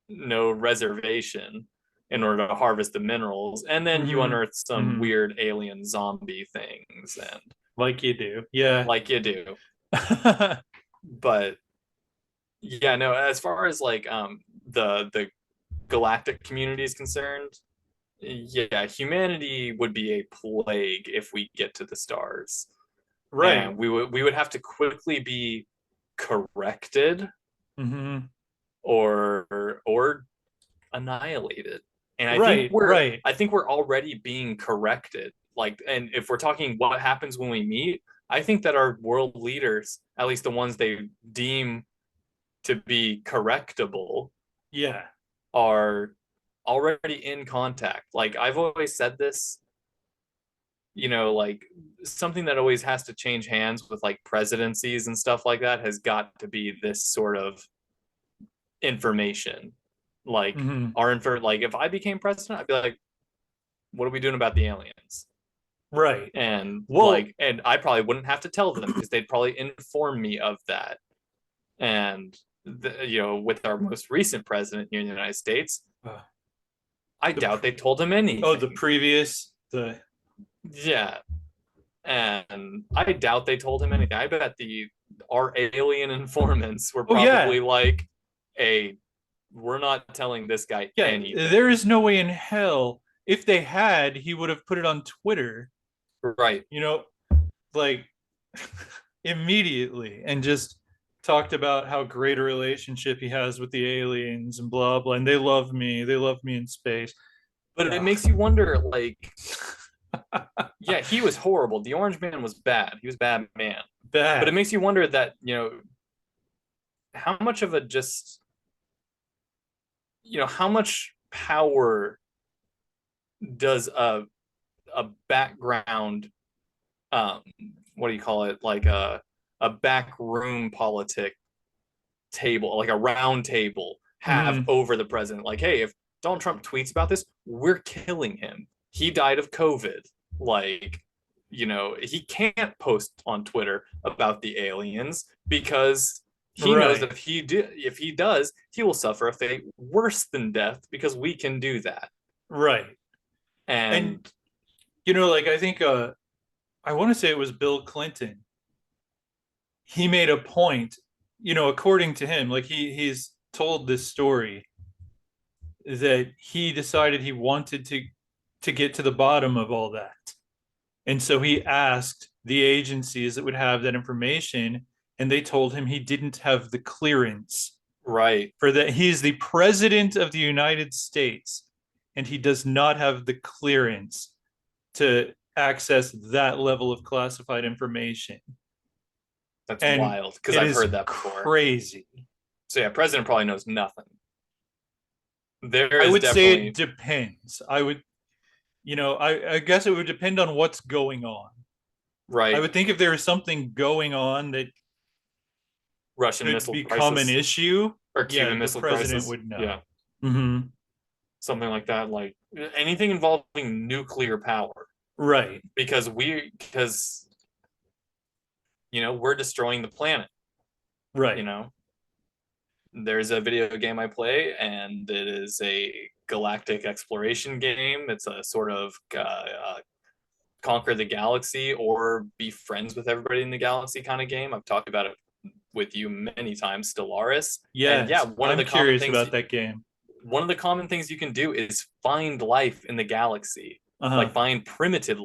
reservation in order to harvest the minerals, and then you Mm-hmm. unearth some Mm-hmm. weird alien zombie things, and Like you do. Yeah. like you do. But yeah, no, as far as like the galactic community is concerned, yeah, humanity would be a plague if we get to the stars, Right. and we would have to quickly be corrected Mm-hmm. or annihilated. And Right. Right. I think we're already being corrected. Like, and if we're talking what happens when we meet, I think that our world leaders, at least the ones they deem to be correctable, Yeah. are already in contact. Like I've always said this, you know, like something that always has to change hands with like presidencies and stuff like that has got to be this sort of information. Like Mm-hmm. like if I became president, I'd be like, what are we doing about the aliens? Right. And Well, I probably wouldn't have to tell them because they'd probably inform me of that. And you know, with our most recent president here in the United States, uh, I the doubt they told him the anything. previous the Yeah, and I doubt they told him anything. I bet our alien informants were oh yeah, probably like, "Hey, we're not telling this guy yeah. There anything." is no way in hell, if they had, he would have put it on Twitter. Right. You know, like immediately and just talked about how great a relationship he has with the aliens and blah blah, and they love me in space. But it Ugh. makes you wonder, like, yeah, he was horrible. The Orange Man was bad. He was a bad man. But it Bad. makes you wonder that, how much of a just, how much power does a background, um what do you call it, like a back room politic table, like a round table, have Hmm. over the president? Like, hey, if Donald Trump tweets about this, we're killing him. He died of COVID. Like, he can't post on Twitter about the aliens because he knows that Right. if he does, he will suffer a fate worse than death because we can do that. Right. And And like I think I want to say it was Bill Clinton. He made a point, according to him, like he's told this story that he decided he wanted to get to the bottom of all that. And so he asked the agencies that would have that information, and they told him he didn't have the clearance right, for that. He is the president of the United States, and he does not have the clearance to access that level of classified information. that's And wild because it I've is heard that before. crazy. So yeah, president probably knows nothing. There I is would say it definitely depends. I guess it would depend on what's going on. I right. would think if there is something going on that Russian could missile become an crisis issue, or yeah, Cuban the missile president crisis. would Yeah, know. Hmm. something like that. Like anything involving nuclear power, Right. because we're destroying the planet. You Right. know, there's a video game I play, and it is a galactic exploration game. It's a sort of conquer the galaxy or be friends with everybody in the galaxy kind of game. I've talked about it with you many times, Stellaris. And yeah, Yes, I'm curious about that game. one of the common things you can do is find life in the galaxy, Uh-huh. like find primitive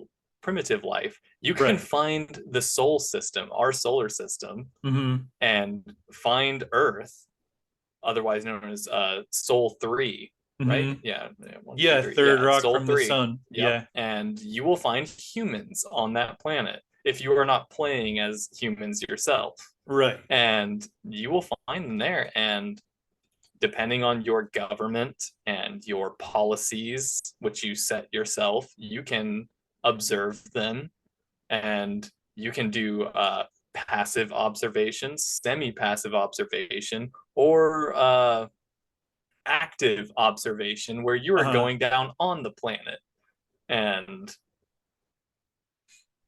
life. You can Right. find the Sol system, our solar system, Hmm. and find Earth, otherwise known as Sol 3, right? Hmm. Yeah, one, two, Yeah, three. third Yeah, rock Sol from the 3. sun. Yep. Yeah. And you will find humans on that planet if you are not playing as humans yourself. Right. And you will find them there. And depending on your government and your policies, which you set yourself, you can observe them, and you can do passive observation, semi-passive observation, or active observation, where you are Uh-huh. going down on the planet and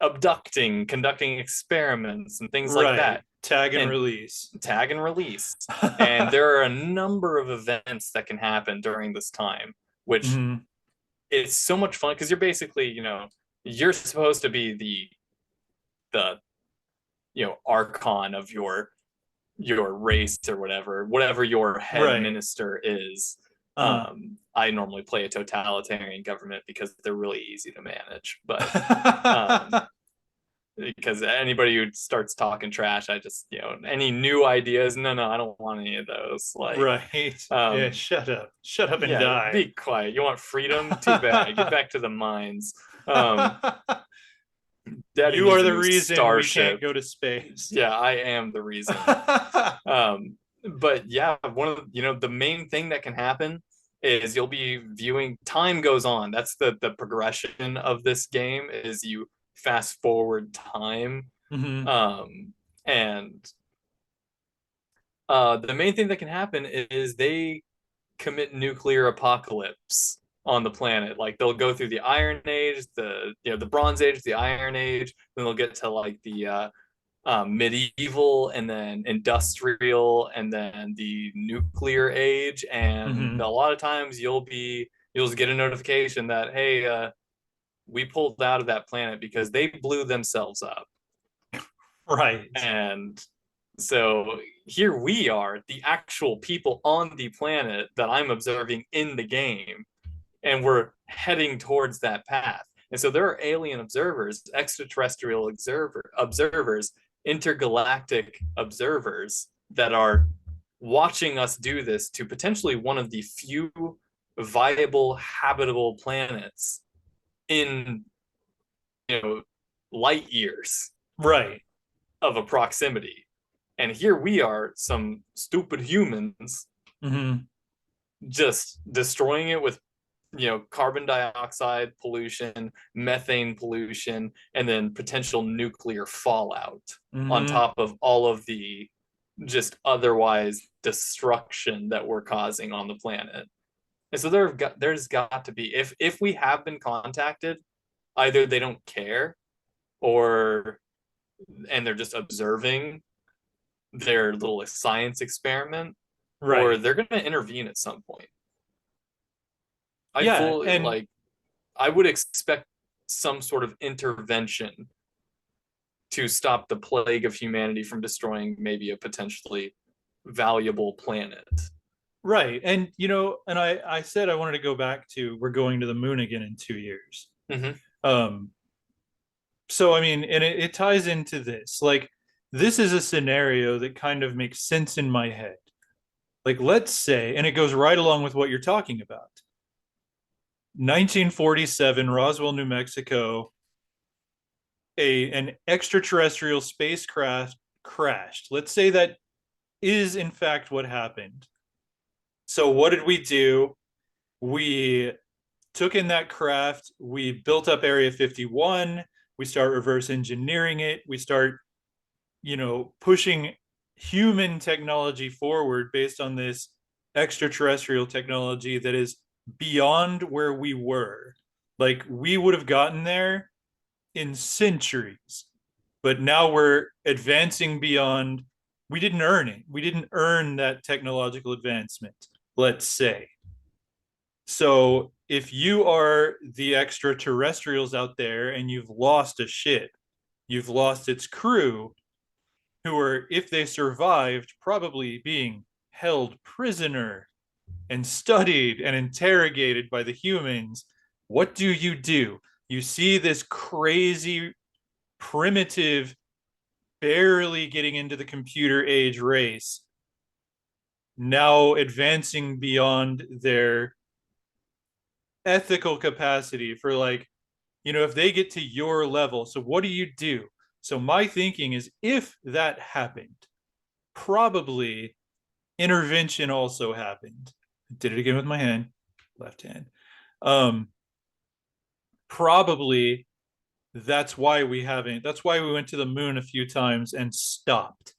abducting, conducting experiments, and things like Right. that. Tag and And release. tag and release. And there are a number of events that can happen during this time, which Hmm. is so much fun because you're basically, you're supposed to be the archon of your race or whatever your head Right. minister is. Uh-huh. I normally play a totalitarian government because they're really easy to manage, but um, because anybody who starts talking trash, I just, any new ideas, no, I don't want any of those. Like, Right. Yeah, um, shut up. Shut up and yeah, die. be quiet. You want freedom? Too bad. Get back to the mines. Um, Daddy You needs are a the new reason we can't starship. go to space. Yeah, I am the reason. But yeah, one of the main thing that can happen is you'll be viewing, time goes on. That's the progression of this game, is you fast forward time. Hmm. And the main thing that can happen is they commit nuclear apocalypse on the planet. Like, they'll go through the Iron Age, the Bronze Age, the Iron Age, then they'll get to like the medieval, and then industrial, and then the nuclear age. And Hmm. a lot of times you'll just get a notification that, hey, we pulled out of that planet because they blew themselves up. Right. And so here we are, the actual people on the planet that I'm observing in the game, and we're heading towards that path. And so there are alien observers, extraterrestrial observers intergalactic observers that are watching us do this to potentially one of the few viable habitable planets in, light years Right. of a proximity. And here we are, some stupid humans, Hmm. just destroying it with, carbon dioxide pollution, methane pollution, and then potential nuclear fallout on Hmm. top of all of the just otherwise destruction that we're causing on the planet. And so there's got to be, if we have been contacted, either they don't care, or and they're just observing their little science experiment, or Right. they're going to intervene at some point. I Yeah. fully And like I would expect some sort of intervention to stop the plague of humanity from destroying maybe a potentially valuable planet. right. And and I said I wanted to go back to we're going to the moon again in 2 years. Mm-hmm. Um, so I mean, and it ties into this. Like, this is a scenario that kind of makes sense in my head. Like, let's say, and it goes right along with what you're talking about. 1947, Roswell, New Mexico, an extraterrestrial spacecraft crashed. Let's say that is in fact what happened. So what did we do? We took in that craft, we built up Area 51, we start reverse engineering it, we start, pushing human technology forward based on this extraterrestrial technology that is beyond where we were. Like, we would have gotten there in centuries, but now we're advancing beyond. We didn't earn it. We didn't earn that technological advancement, let's say. So if you are the extraterrestrials out there and you've lost a ship, you've lost its crew, who are, if they survived, probably being held prisoner and studied and interrogated by the humans. What do? You see this crazy, primitive, barely getting into the computer age race now advancing beyond their ethical capacity for, like, if they get to your level. So what do you do? So my thinking is, if that happened, probably intervention also happened. Did it again with my hand, left hand. Um, Probably that's why we went to the moon a few times and stopped.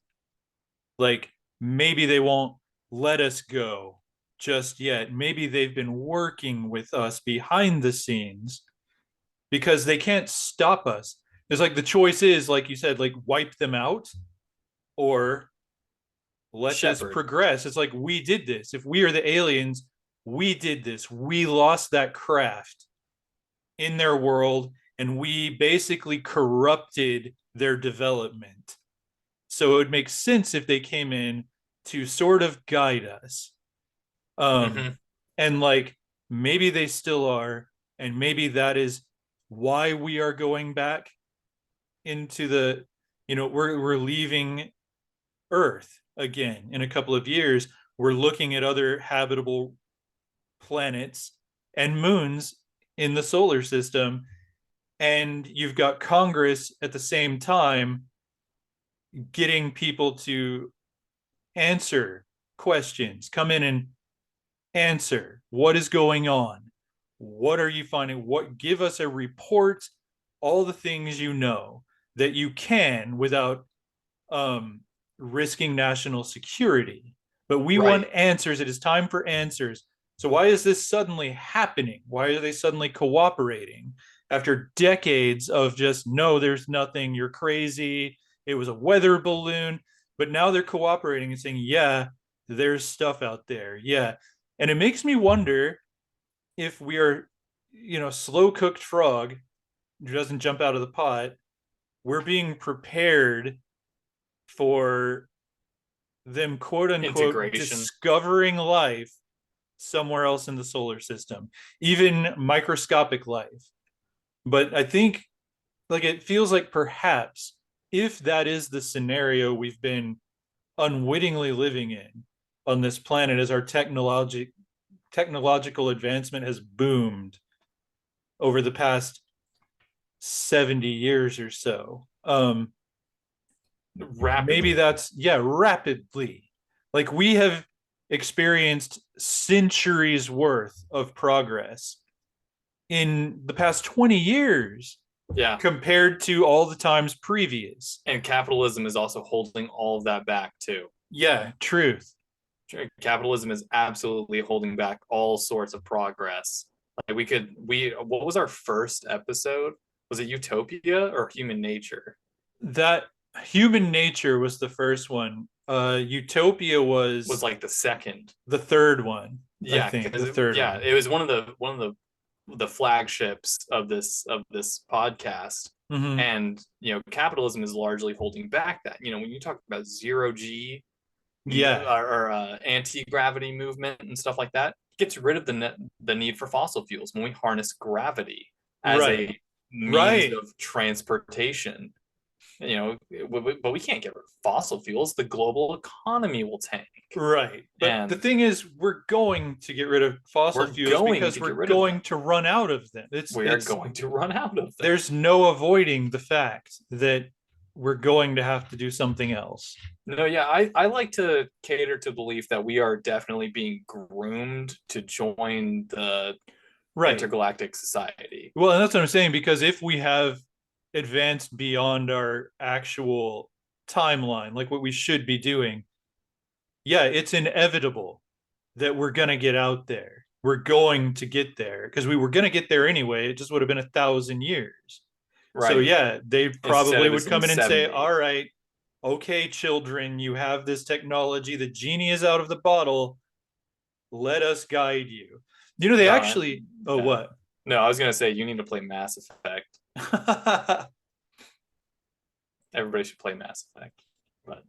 Like, maybe they won't let us go just yet. Maybe they've been working with us behind the scenes because they can't stop us. It's like the choice is, like you said, like, wipe them out or let this Shepherd. progress. It's like, we did this. If we are the aliens, we did this. We lost that craft in their world and we basically corrupted their development. So it would make sense if they came in to sort of guide us. Um, Mm-hmm. and like, maybe they still are, and maybe that is why we are going back into the, we're leaving Earth again in a couple of years. We're looking at other habitable planets and moons in the solar system, and you've got Congress at the same time getting people to answer questions, come in and answer what is going on. What are you finding? What, give us a report, all the things that you can without risking national security. But we want Right. answers. It is time for answers. So why is this suddenly happening? Why are they suddenly cooperating after decades of just, no, there's nothing, you're crazy, it was a weather balloon? But now they're cooperating and saying, yeah, there's stuff out there. Yeah. And it makes me wonder if we are, slow cooked frog who doesn't jump out of the pot. We're being prepared for them, quote unquote, Integration. discovering life somewhere else in the solar system, even microscopic life. But I think, like, it feels like perhaps if that is the scenario we've been unwittingly living in on this planet as our technological advancement has boomed over the past 70 years or so. Maybe Rapidly. that's, yeah, rapidly. Like we have experienced centuries worth of progress in the past 20 years Yeah. compared to all the times previous. And capitalism is also holding all of that back too. Yeah, truth. Capitalism is absolutely holding back all sorts of progress. Like what was our first episode? Was it Utopia or Human Nature? That human nature was the first one. Utopia Was was like the second. the third one, I Yeah, think. because The third yeah, one. it was one of the flagships of this podcast. Mm-hmm. And capitalism is largely holding back that. When you talk about zero G Yeah. or anti-gravity movement and stuff like that, gets rid of the need for fossil fuels when we harness gravity as Right. a means Right. of transportation. But we can't get rid of fossil fuels. The global economy will tank, Right. But the and thing is, we're going to get rid of fossil we're fuels going because to get we're rid of them. going to run out of them. We are going to run out of them. There's no avoiding the fact that we're going to have to do something else. No, yeah, I like to cater to the belief that we are definitely being groomed to join the Right. intergalactic society. Well, and that's what I'm saying, because if we have advanced beyond our actual timeline, like what we should be doing, yeah, it's inevitable that we're going to get out there. We're going to get there because we were going to get there anyway. It just would have been 1,000 years. So, Right. yeah, they Instead probably of would it's in come the in and say, 70s. all right, okay, children, you have this technology. The genie is out of the bottle. Let us guide you. They No, actually, oh, yeah. what? No, I was gonna say you need to play Mass Effect. Everybody should play Mass Effect, but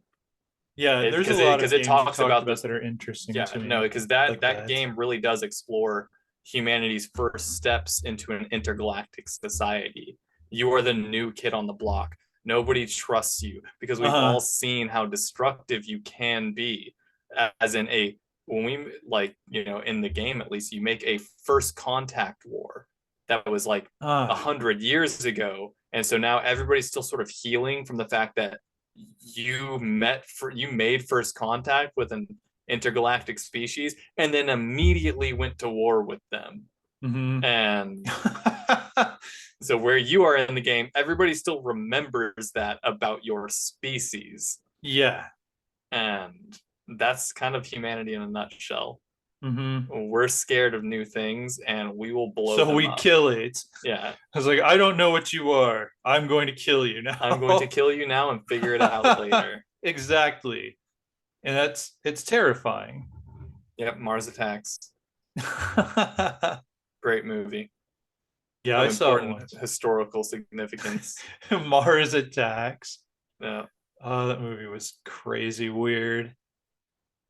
Yeah, it there's a because lot of it games you talks talked about about this. that are interesting Yeah, to no, me, because that like that that. game really does explore humanity's first steps into an intergalactic society. You are the new kid on the block. Nobody trusts you because we've all Uh-huh. seen how destructive you can be. As in a when we in the game at least, you make a first contact war that was like a Ah, 100 years ago, and so now everybody's still sort of healing from the fact that you made first contact with an intergalactic species and then immediately went to war with them. mm-hmm. And so where you are in the game, everybody still remembers that about your species. Yeah. And that's kind of humanity in a nutshell. Mm-hmm. We're scared of new things and we will blow So them we up. kill it. Yeah. I was like, I don't know what you are. I'm going to kill you I'm going to now. kill you now and figure it out later. Exactly. And it's terrifying. Yep, Mars Attacks. Great movie Yeah, of I saw it important once. historical significance. Mars Attacks. Yeah. Oh, that movie was crazy weird.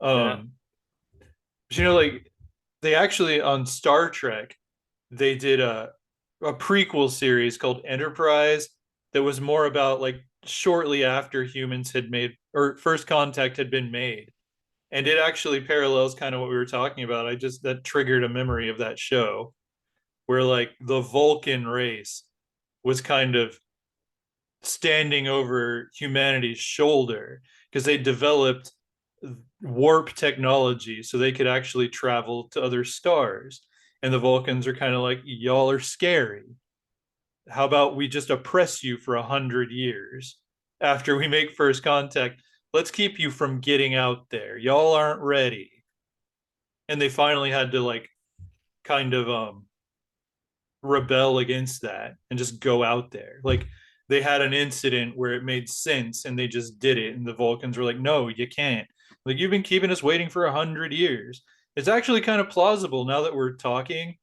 Yeah. Um, but like they actually on Star Trek, they did a prequel series called Enterprise that was more about like shortly after humans had made or first contact had been made. And it actually parallels kind of what we were talking about. That triggered a memory of that show where like the Vulcan race was kind of standing over humanity's shoulder because they developed warp technology so they could actually travel to other stars. And the Vulcans are kind of like, y'all are scary. How about we just oppress you for 100 years after we make first contact? Let's keep you from getting out there. Y'all aren't ready. And they finally had to like kind of rebel against that and just go out there. Like they had an incident where it made sense and they just did it. And the Vulcans were like, no, you can't. Like you've been keeping us waiting for 100 years. It's actually kind of plausible now that we're talking.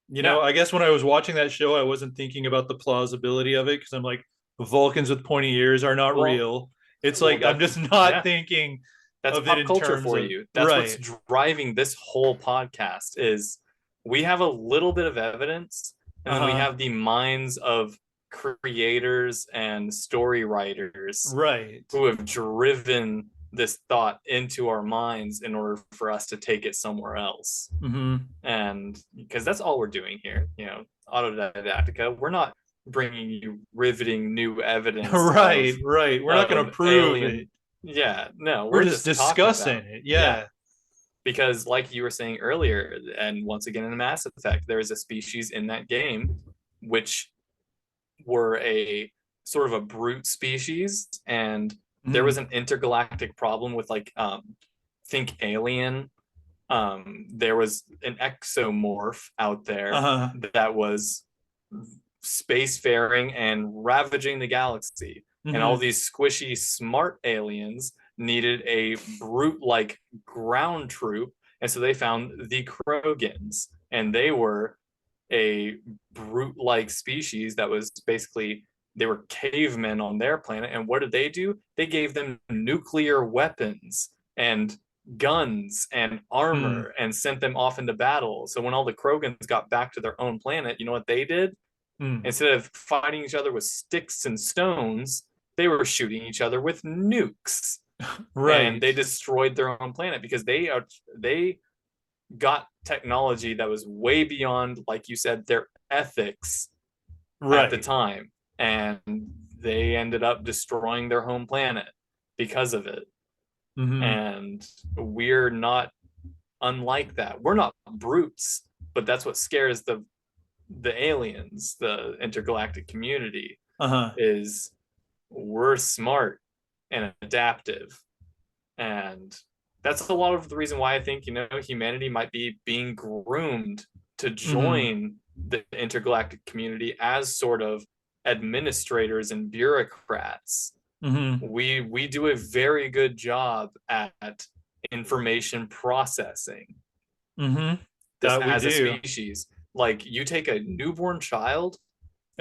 Yeah. I guess when I was watching that show, I wasn't thinking about the plausibility of it because I'm like, Vulcans with pointy ears are not Well, real. It's well, like I'm that's just not yeah. thinking That's of it pop in culture terms for of you. That's what's right. driving this whole podcast is we have a little bit of evidence and then we Uh-huh. have the minds of creators and story writers Right. who have driven this thought into our minds in order for us to take it somewhere else. Mm-hmm. And because that's all we're doing here, Autodidactica, we're not bringing you riveting new evidence Right, right. We're not going to of prove it. alien. Yeah, no, We're we're just just talking discussing about, it. yeah, Yeah. because like you were saying earlier, and once again in Mass Effect, there is a species in that game which were a sort of a brute species, and there was Mm. an intergalactic problem with like think alien. There was an exomorph out there Uh-huh. that was spacefaring and ravaging the galaxy, and all Mm-hmm. these squishy smart aliens needed a brute like ground troop, and so they found the Krogans, and they were a brute like species that was basically, they were cavemen on their planet. And what did they do? They gave them nuclear weapons and guns and Mm. armor and sent them off into battle. So when all the Krogans got back to their own planet, you know what they did? Mm. Instead of fighting each other with sticks and stones, they were shooting each other with nukes, and Right. they destroyed their own planet because they got technology that was way beyond, like you said, their ethics at the Right. time. And they ended up destroying their home planet because of it. Mm-hmm. And we're not unlike that. We're not brutes, but that's what scares the aliens, the intergalactic community, Uh-huh. is we're smart and adaptive. And that's a lot of the reason why I think, humanity might be being groomed to Mm-hmm. join the intergalactic community as sort of administrators and bureaucrats. Mm-hmm. We do a very good job at information processing, Mm-hmm. just That we as a do. species. Like, you take a newborn child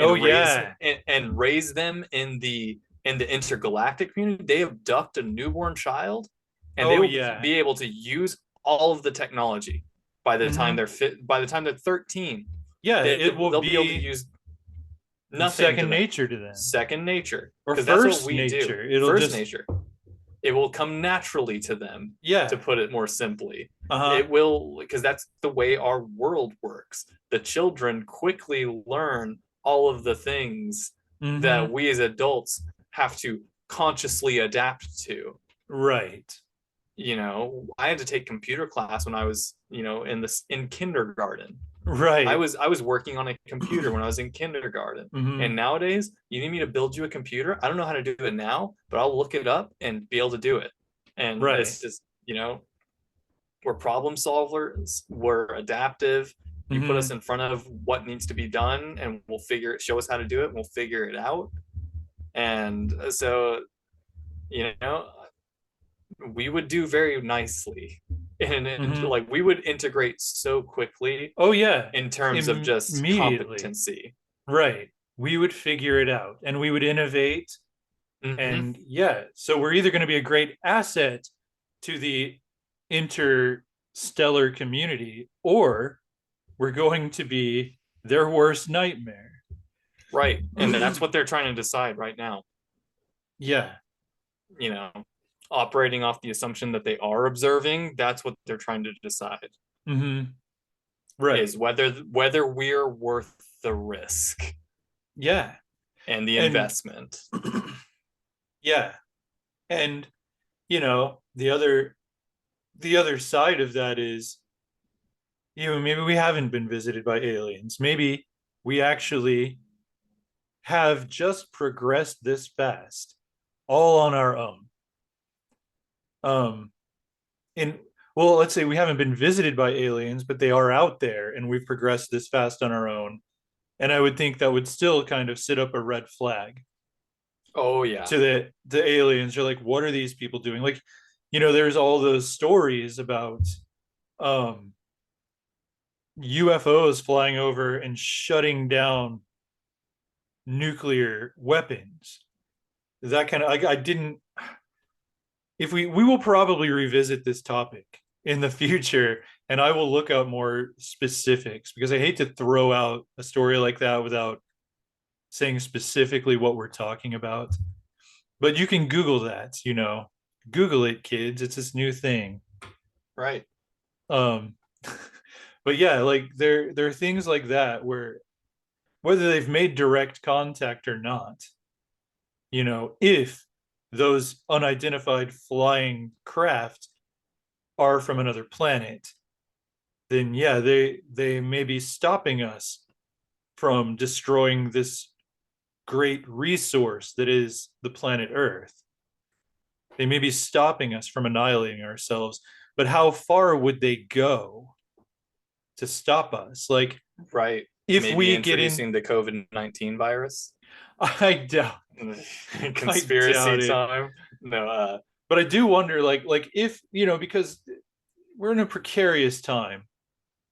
Oh and raise yeah. and raise them in the intergalactic community. They abduct a newborn child, and they Oh will yeah. be able to use all of the technology by the time Mm-hmm. they're fit. By the time they're 13, Yeah, it will they'll be able to be use nothing to second them. nature to them. Second nature, Or because that's what first we do. nature. It'll First just nature. It will come naturally to them, to yeah. put it more simply. Uh-huh. It will, because that's the way our world works. The children quickly learn all of the things that Mm-hmm. we as adults have to consciously adapt to. Right. I had to take computer class when I was, in kindergarten. I Right. was I was working on a computer when I was in kindergarten. Mm-hmm. And nowadays, you need me to build you a computer. I don't know how to do it now, but I'll look it up and be able to do it. And Right. it's just, we're problem solvers, we're adaptive. You put us Mm-hmm. in front of what needs to be done, and show us how to do it, and we'll figure it out. And so, you know, we would do very nicely. And Mm-hmm. like, we would integrate so quickly Oh yeah. in terms of just Immediately. competency. Right. We would figure it out and we would innovate. Mm-hmm. And yeah, so we're either going to be a great asset to the interstellar community or we're going to be their worst nightmare. Right. And that's what they're trying to decide right now. Yeah. You know, operating off the assumption that they are observing, that's what they're trying to decide, Mm-hmm. Right. is whether we're worth the risk Yeah. and the And investment. yeah. And the other side of that is, maybe we haven't been visited by aliens. Maybe we actually have just progressed this fast all on our own. Um, and well, let's say we haven't been visited by aliens, but they are out there and we've progressed this fast on our own. And I would think that would still kind of sit up a red flag Oh yeah. to the aliens. You're like, what are these people doing? Like, there's all those stories about um UFOs flying over and shutting down nuclear weapons. That kind of, I didn't, if we will probably revisit this topic in the future, and I will look out more specifics because I hate to throw out a story like that without saying specifically what we're talking about. But you can Google that, Google it, kids. It's this new thing. Right. Um, but yeah, like there are things like that where whether they've made direct contact or not, if those unidentified flying craft are from another planet, then yeah, they may be stopping us from destroying this great resource that is the planet Earth. They may be stopping us from annihilating ourselves, but how far would they go to stop us? Like, Right. if Maybe we get in, introducing the COVID-19 virus. I doubt, I Conspiracy doubt it. time. No, But I do wonder, like if because we're in a precarious time.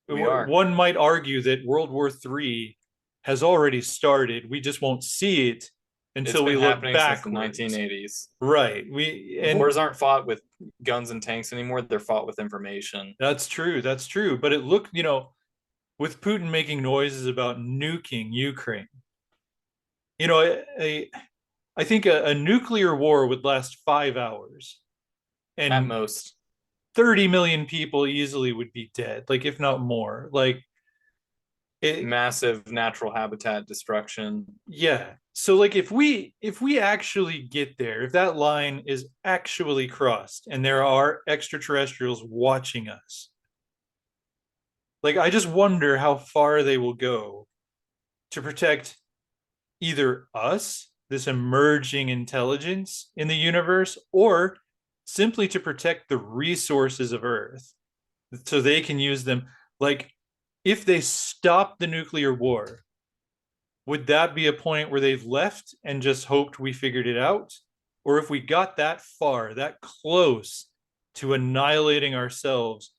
we are. One might argue that World War III has already started. We just won't see it It's until we been look happening since the backwards. 1980s. Right. We and Wars aren't fought with guns and tanks anymore. They're fought with information. That's true. That's true. But it looked, with Putin making noises about nuking Ukraine, you know, I think a nuclear war would last 5 hours At and most. 30 million people easily would be dead, like if not more. Like it, Massive natural habitat destruction. yeah. So like if we actually get there, if that line is actually crossed and there are extraterrestrials watching us, like I just wonder how far they will go to protect either us, this emerging intelligence in the universe, or simply to protect the resources of Earth so they can use them. Like, if they stop the nuclear war, would that be a point where they've left and just hoped we figured it out? Or if we got that far, that close to annihilating ourselves,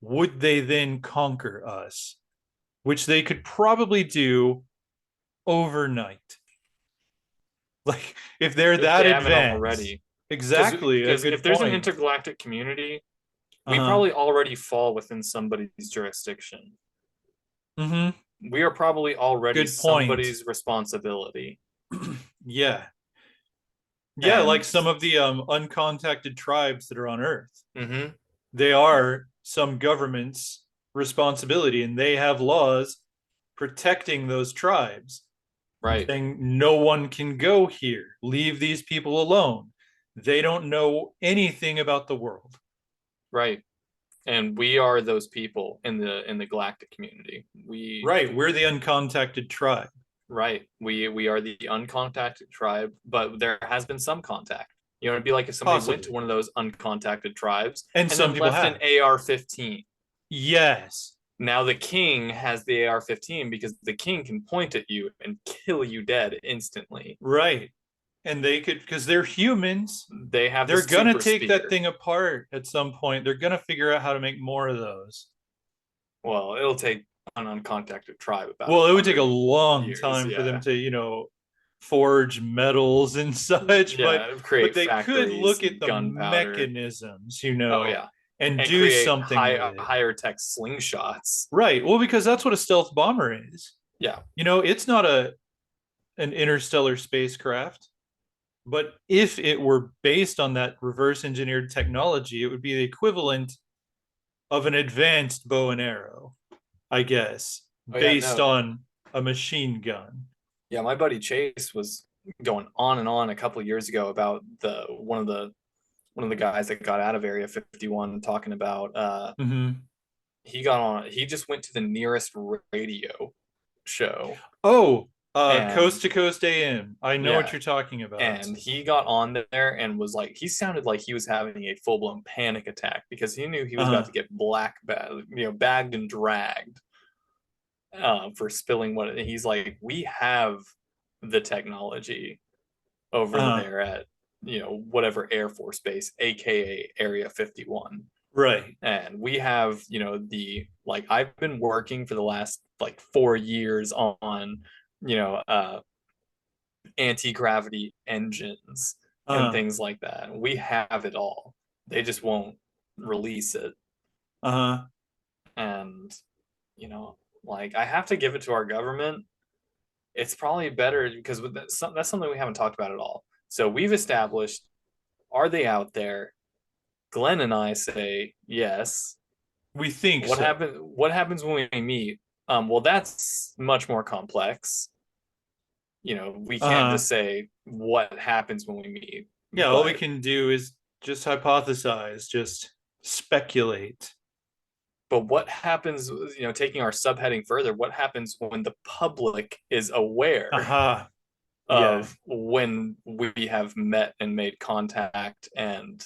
would they then conquer us? Which they could probably do overnight. Like if they're If that they haven't advanced. already. Exactly, a Because good if there's an point. intergalactic community, we Uh-huh. probably already fall within somebody's jurisdiction. Mm-hmm. We are probably already Good point. somebody's responsibility. Yeah. Yeah, like And some of the uncontacted tribes that are on Earth. mm-hmm, They are some government's responsibility and they have laws protecting those tribes, right, saying no one can go here. Leave these people alone. They don't know anything about the world. right. And we are those people in the galactic community. We Right, we're the uncontacted tribe. right. We are the uncontacted tribe, but there has been some contact. It'd be like if somebody went to Possibly. one of those uncontacted tribes And and some then people left an have. AR-15. Yes. Now the king has the AR-15 because the king can point at you and kill you dead instantly. Right. And they could, because they're humans, They have the they're gonna super take that spear. thing apart at some point. They're gonna figure out how to make more of those. Well, it'll take an uncontacted tribe about Well, it would take a 100 long years. time for them Yeah. to, forge metals and such, but Yeah. Create they could factories, look at the gunpowder. mechanisms, Oh, yeah. and And do create something with it. higher tech slingshots. Right. Well, because that's what a stealth bomber is. Yeah. It's not an interstellar spacecraft. But if it were based on that reverse engineered technology, it would be the equivalent of an advanced bow and arrow, I guess, Oh, yeah. based No. on a machine gun. Yeah. My buddy Chase was going on and on a couple of years ago about the one of the guys that got out of Area 51 talking about Mm-hmm. he just went to the nearest radio show. Oh, And Coast to Coast AM. I know what yeah, you're talking about. and he got on there and was like, he sounded like he was having a full-blown panic attack because he knew he was about Uh-huh. to get bagged and dragged for spilling what he's like. We have the technology over Uh-huh. there at whatever Air Force Base, aka Area 51. Right. And we have the like, I've been working for the last like 4 years on you know uh anti-gravity engines and Uh-huh. things like that. We have it all. They just won't release it. Uh-huh. And like, I have to give it to our government. it's probably better because that's something we haven't talked about at all. So we've established, are they out there? Glenn and I say yes. We think What so. happen? What happens when we meet? Well, that's much more complex. We can't Uh-huh. just say what happens when we meet, Yeah, all we but can do is just hypothesize, just speculate. what happens, taking our subheading further, what happens when the public is aware Aha. Yeah. of when we have met and made contact and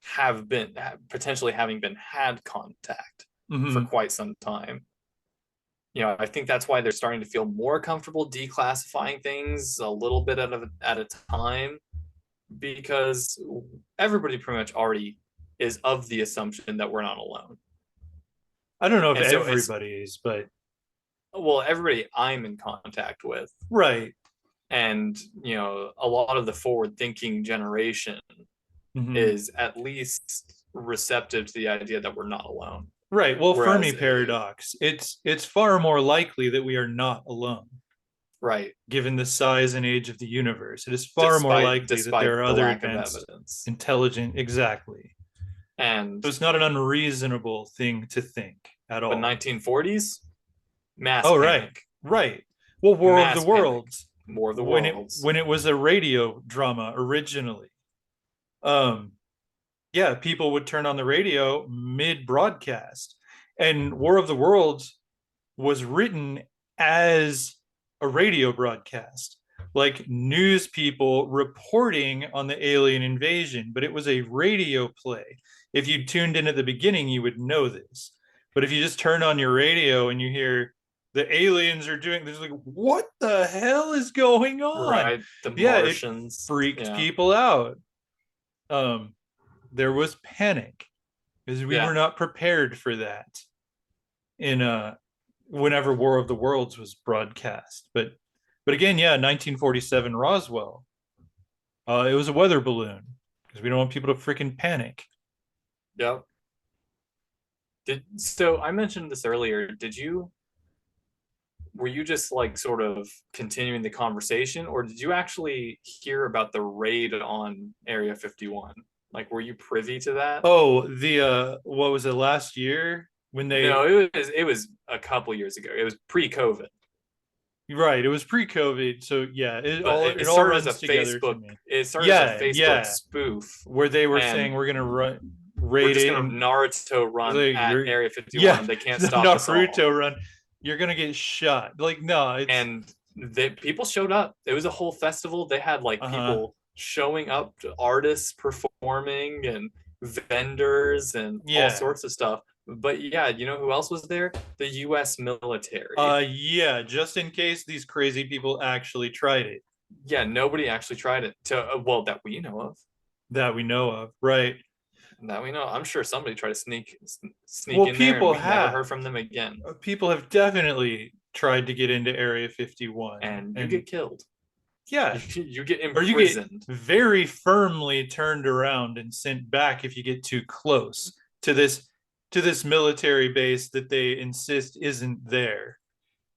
have been potentially having been had contact for Hmm. quite some time? I think that's why they're starting to feel more comfortable declassifying things a little bit at a time, because everybody pretty much already is of the assumption that we're not alone. I don't know if And so it's, everybody is, but well, everybody I'm in contact with, right. and a lot of the forward thinking generation Hmm. is at least receptive to the idea that we're not alone. Right. Well, Fermi Whereas, paradox. It's far more likely that we are not alone, right, given the size and age of the universe. It is far more despite likely that there despite are the other lack of advanced, evidence. intelligent, exactly. And So it's not an unreasonable thing to think at but all. 1940s, mass Oh, right. panic, Right. Well, War of the mass panic, Worlds, War of the when it Worlds. when it was a radio drama originally. Um, yeah, people would turn on the radio mid broadcast. And War of the Worlds was written as a radio broadcast, like news people reporting on the alien invasion, but it was a radio play. If you tuned in at the beginning, you would know this. But if you just turn on your radio and you hear the aliens are doing this, like, what the hell is going on? Right, the Yeah, it Martians. freaked Yeah, people out. Um, there was panic because we yeah, were not prepared for that in whenever War of the Worlds was broadcast. But again, yeah, 1947 Roswell. It was a weather balloon because we don't want people to freaking panic. yep. So I mentioned this earlier. Were you just like sort of continuing the conversation, or did you actually hear about the raid on Area 51? Like, were you privy to that? Oh, the what was it last year when No, they it was a couple years ago. It was pre-COVID, right, it was pre-COVID, so yeah, it but all it it all started as a runs together to Facebook. me. It started as a Yeah, Facebook yeah, spoof, where they were saying and we're gonna we're raid just it gonna and Naruto it's run like at you're Area yeah, 51. They can't the stop us all. Naruto run, you're gonna get shot. Like no, it's And people showed up. It was a whole festival. They had like uh-huh. people showing up, to artists performing, and vendors and all Yeah. sorts of stuff. But yeah, you know who else was there? The US military. Yeah, just in case these crazy people actually tried it Yeah, nobody actually tried it well, that we know of. that we know of, right? That we know. I'm sure somebody tried to sneak Well, in there, and people we never heard have. from them again. People have definitely tried to get into Area 51 And you and get killed. yeah, You get or you get imprisoned. very firmly turned around and sent back if you get too close to this military base that they insist isn't there.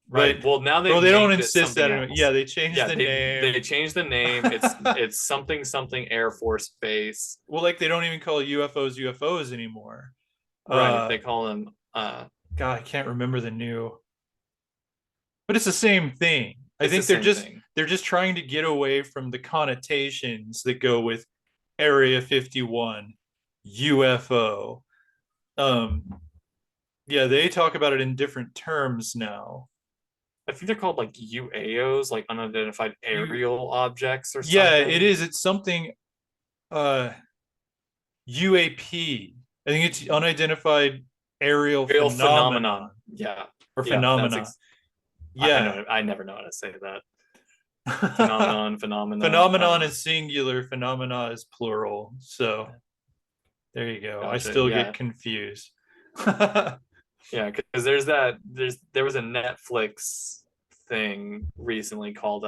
Right. But Well, now well, they've they don't named it insist something that anymore. Yeah, else. they changed Yeah, the they name. changed the name. It's something something Air Force Base. Well, like they don't even call UFOs anymore. Right. Uh They call them God, I can't remember the new, but it's the same thing. I it's the think they're same just thing. they're just trying to get away from the connotations that go with Area 51, UFO. Um, yeah, they talk about it in different terms now. I think they're called like UAOs, like unidentified You, aerial objects or yeah, it something. is. It's something uh UAP. I think it's unidentified aerial Aerial phenomenon phenomenon. Yeah. or Yeah, phenomena. I Yeah. know, I never know how to say that. Phenomenon, phenomena. Phenomenon is singular, phenomena is plural. So there you go. I Gotcha. still get Yeah. confused. Yeah, because there was a Netflix thing recently called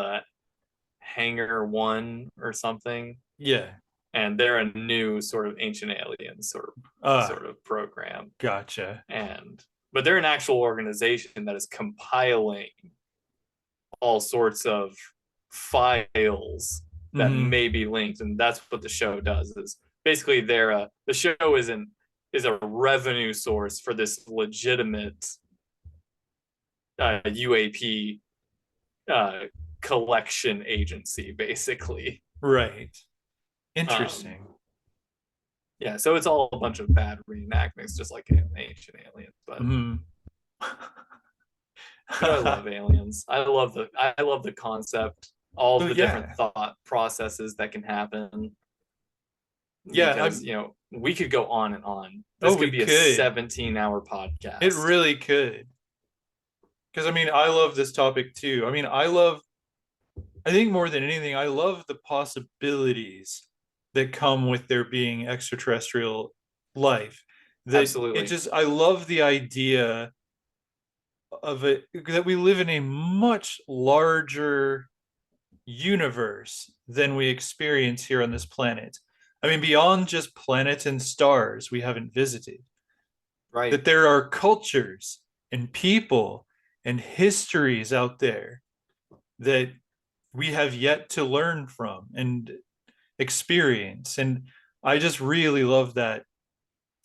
Hangar One or something, Yeah. and they're a new sort of ancient aliens Uh, sort of program, gotcha. and but they're an actual organization that is compiling all sorts of files that Hmm. may be linked, and that's what the show does. Is basically the show is a revenue source for this legitimate UAP uh, collection agency, basically. Right. Um, Interesting. yeah, so it's all a bunch of bad reenactments, just like Ancient Aliens. Hmm. But I love Aliens. I love the concept, all Oh of the different yeah. thought processes that can happen. Yeah, Because I'm we could go on and on. oh This could we be a could. 17-hour It podcast. really could. Because I mean, I love this topic too. I mean, I think more than anything, I love the possibilities that come with there being extraterrestrial life. That it Absolutely. just, I love the idea of it, that we live in a much larger universe than we experience here on this planet. I mean, beyond just planets and stars we haven't visited, Right. that there are cultures and people and histories out there that we have yet to learn from and experience. And I just really love that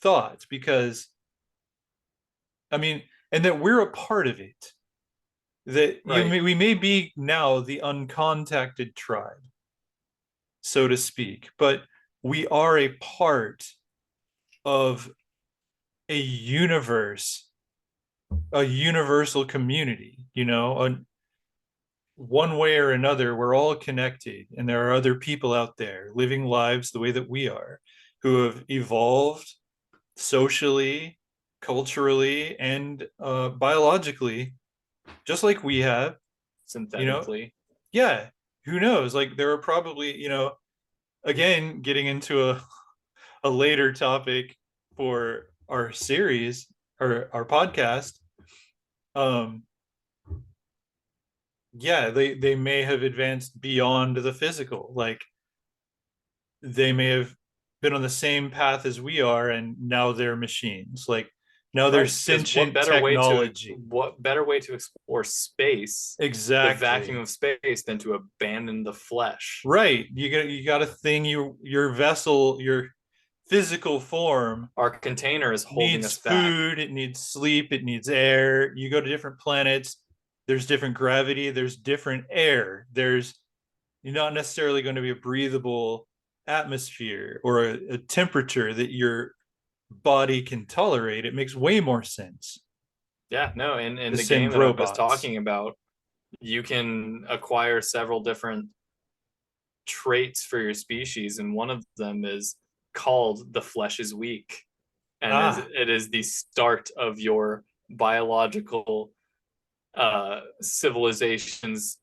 thought because, I mean, and that we're a part of it. That Right. we may be now the uncontacted tribe, so to speak, but we are a part of a universe, a universal community, one way or another, we're all connected, and there are other people out there living lives the way that we are, who have evolved socially, culturally, and biologically, just like we have. You know, Synthetically. yeah. Who knows? Like there are probably, again, getting into a later topic for our series or our podcast. Um, yeah, they may have advanced beyond the physical. Like they may have been on the same path as we are, and now they're machines. Like now they're Right. Because sentient technology. what better way to explore space, the vacuum Exactly. of space, than to abandon the flesh? Right. You got a thing, your vessel, your physical form Our container is holding needs us back. food, it needs sleep, it needs air. You go to different planets, there's different gravity, there's different air. There's You're not necessarily going to be a breathable atmosphere or a temperature that your body can tolerate. It makes way more sense Yeah, no, in to the game send that I was robots. talking about, you can acquire several different traits for your species, and one of them is called the flesh is weak, and Ah. it is the start of your biological civilization's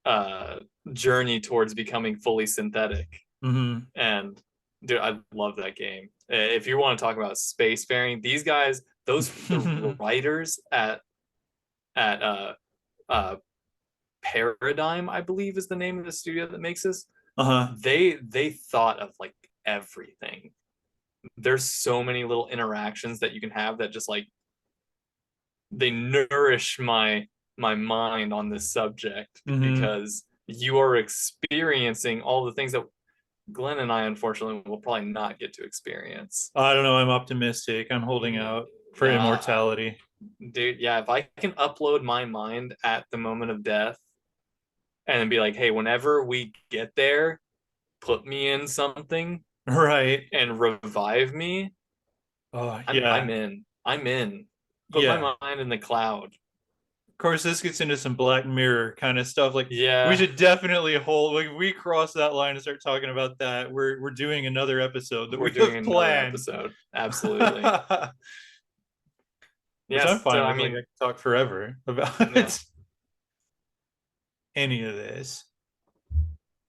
uh, journey towards becoming fully synthetic. Mm-hmm. And dude, I love that game. If you want to talk about spacefaring, these guys, the writers at uh, Paradigm, I believe is the name of the studio that makes this. Uh-huh. They thought of like everything. There's so many little interactions that you can have that just like they nourish my mind on this subject, Mm-hmm. because you are experiencing all the things that Glenn and I unfortunately will probably not get to experience. I don't know. I'm optimistic. I'm holding out for Uh, immortality. dude, yeah, if I can upload my mind at the moment of death and be like, hey, whenever we get there, put me in something Right. and revive me, Oh, I'm yeah. in. I'm in. Put my Yeah. mind in the cloud. Of course, this gets into some Black Mirror kind of stuff. Like we Yeah, should definitely hold. Like we cross that line and start talking about that. We're doing another episode that we're we doing have another planned. episode. Absolutely. Which I'm Yes. fine So I with. Like I mean, can talk forever yeah, about any of this.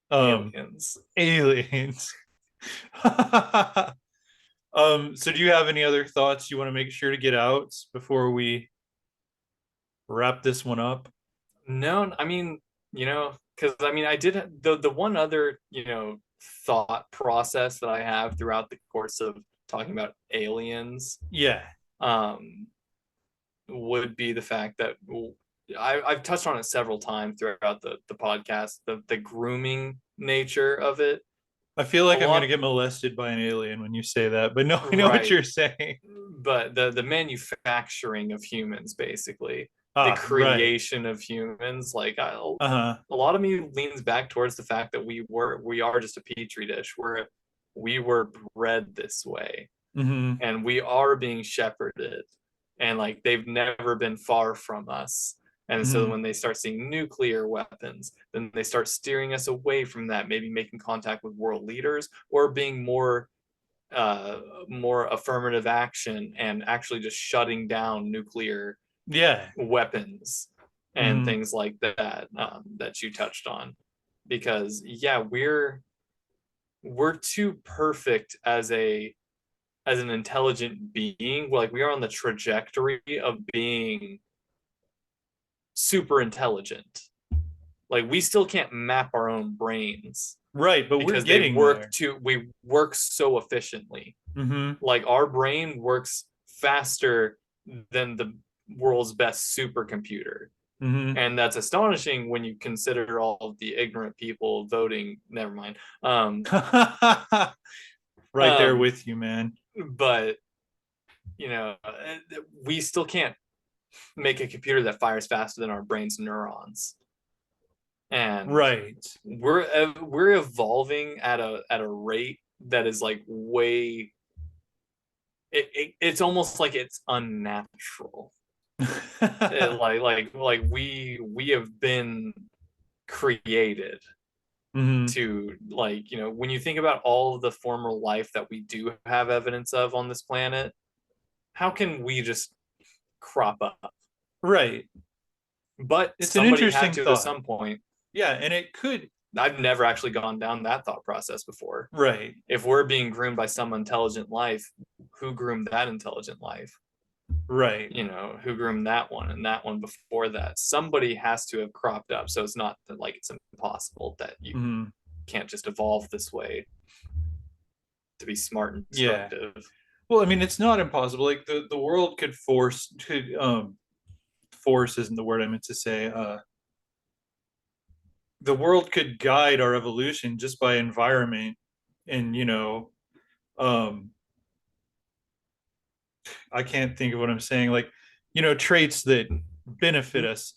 Um, aliens. Aliens. So do you have any other thoughts you want to make sure to get out before we wrap this one up? No, I mean, because I mean, I did the one other, thought process that I have throughout the course of talking about aliens, Yeah. um, would be the fact that I've touched on it several times throughout the podcast, the grooming nature of it. I feel A like I'm gonna lot, get molested by an alien when you say that, but no, I know what right? you're saying. But the manufacturing of humans, basically, the Ah, right. creation of humans, like Uh-huh. a lot of me leans back towards the fact that we are just a petri dish. We were bred this way, Mm-hmm. and we are being shepherded, and like they've never been far from us. And so Mm-hmm. when they start seeing nuclear weapons, then they start steering us away from that, maybe making contact with world leaders or being uh, more affirmative action and actually just shutting down nuclear Yeah. weapons and Mm-hmm. things like that, that you touched on. Because yeah, we're too perfect as an intelligent being. Like we are on the trajectory of being super intelligent. Like we still can't map our own brains Right, but we're because they getting work there. to we work so efficiently. Mm-hmm. Like our brain works faster than the world's best supercomputer. Mm-hmm. And that's astonishing when you consider all of the ignorant people voting. Never mind. Right there Um, with you, man. but you know, we still can't make a computer that fires faster than our brain's neurons. And Right. we're evolving at a rate that is like way it's almost like it's unnatural. Like we have been created Mm-hmm. to, like, when you think about all of the former life that we do have evidence of on this planet, how can we just crop up? Right. But It's an somebody had interesting to at thought. some point. Yeah, and it could. I've never actually gone down that thought process before. Right. If we're being groomed by some intelligent life, who groomed that intelligent life? Right. Who groomed that one and that one before that? Somebody has to have cropped up. So it's not that like it's impossible that you Mm-hmm. can't just evolve this way to be smart and Yeah. destructive. Well, I mean, it's not impossible. Like the world could force isn't the word I meant to say. The world could guide our evolution just by environment and um I can't think of what I'm saying. Like, traits that benefit us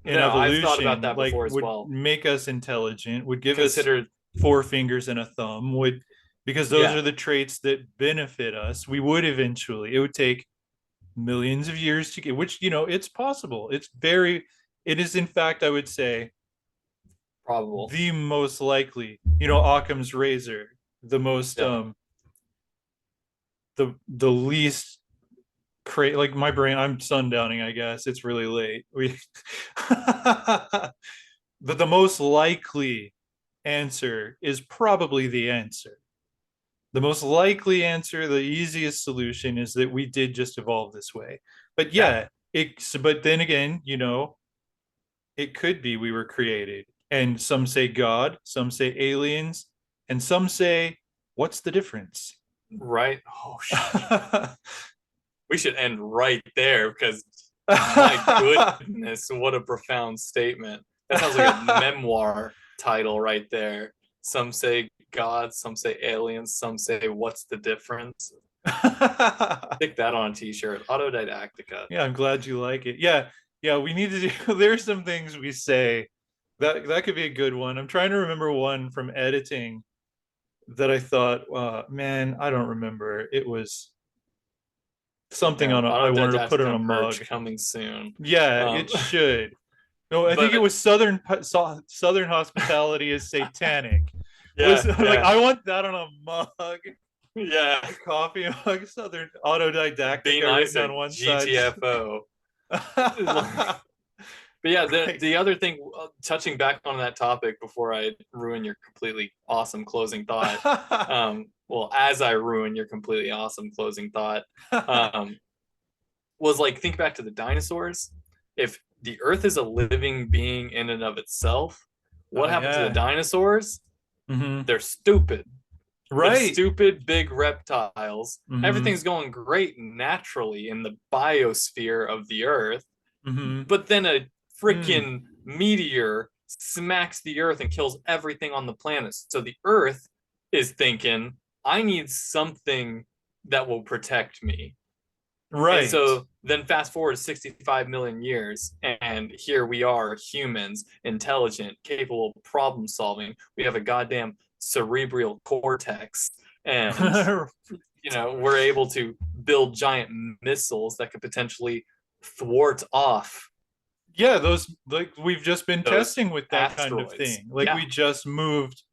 in No, I've thought about evolution, that like before as would well. make us intelligent, would give us Consider, four fingers and a thumb, would because those yeah, are the traits that benefit us. We would eventually. It would take millions of years to get, which it's possible. It is in fact, I would say, probable. the most likely. Occam's razor, the most Yeah, the least like my brain. I'm sundowning, I guess. It's really late. But the most likely answer is probably the answer. The most likely answer, the easiest solution is that we did just evolve this way. But yeah, yeah, but then again, it could be we were created. And some say God, some say aliens, and some say, what's the difference? right. Oh, we should end right there because my goodness, what a profound statement. That sounds like a memoir title right there. Some say God, some say aliens, some say what's the difference? Stick that on a t-shirt. Autodidactica. Yeah, I'm glad you like it. Yeah, yeah, we need to do. There's some things we say that could be a good one. I'm trying to remember one from editing that I thought, man, I don't remember. It was something Yeah, I wanted to put on a Autodidactica mug. merch coming soon. Yeah, Um, it should. No, I think it but was Southern hospitality is satanic. Was yeah, like yeah, I want that on a mug, yeah. a coffee mug, Southern Be Autodidactica nice written at on one side. GTFO. But yeah, Right. the other thing, touching back on that topic before I ruin your completely awesome closing thought, well, as I ruin your completely awesome closing thought, um, was like, think back to the dinosaurs. If the Earth is a living being in and of itself, what Oh happened to the yeah. dinosaurs? Hmm. They're stupid. They're Right. stupid big reptiles. Hmm. Everything's going great naturally in the biosphere of the Earth. Hmm. But then a freaking meteor smacks the Earth and kills everything on the planet. So the Earth is thinking, I need something that will protect me. Right. And so then fast forward 65 million years, and here we are, humans, intelligent, capable of problem solving. We have a goddamn cerebral cortex, and we're able to build giant missiles that could potentially thwart off. Yeah, those, like, we've just been Those testing with that kind of asteroids. thing. Like, Yeah. we just moved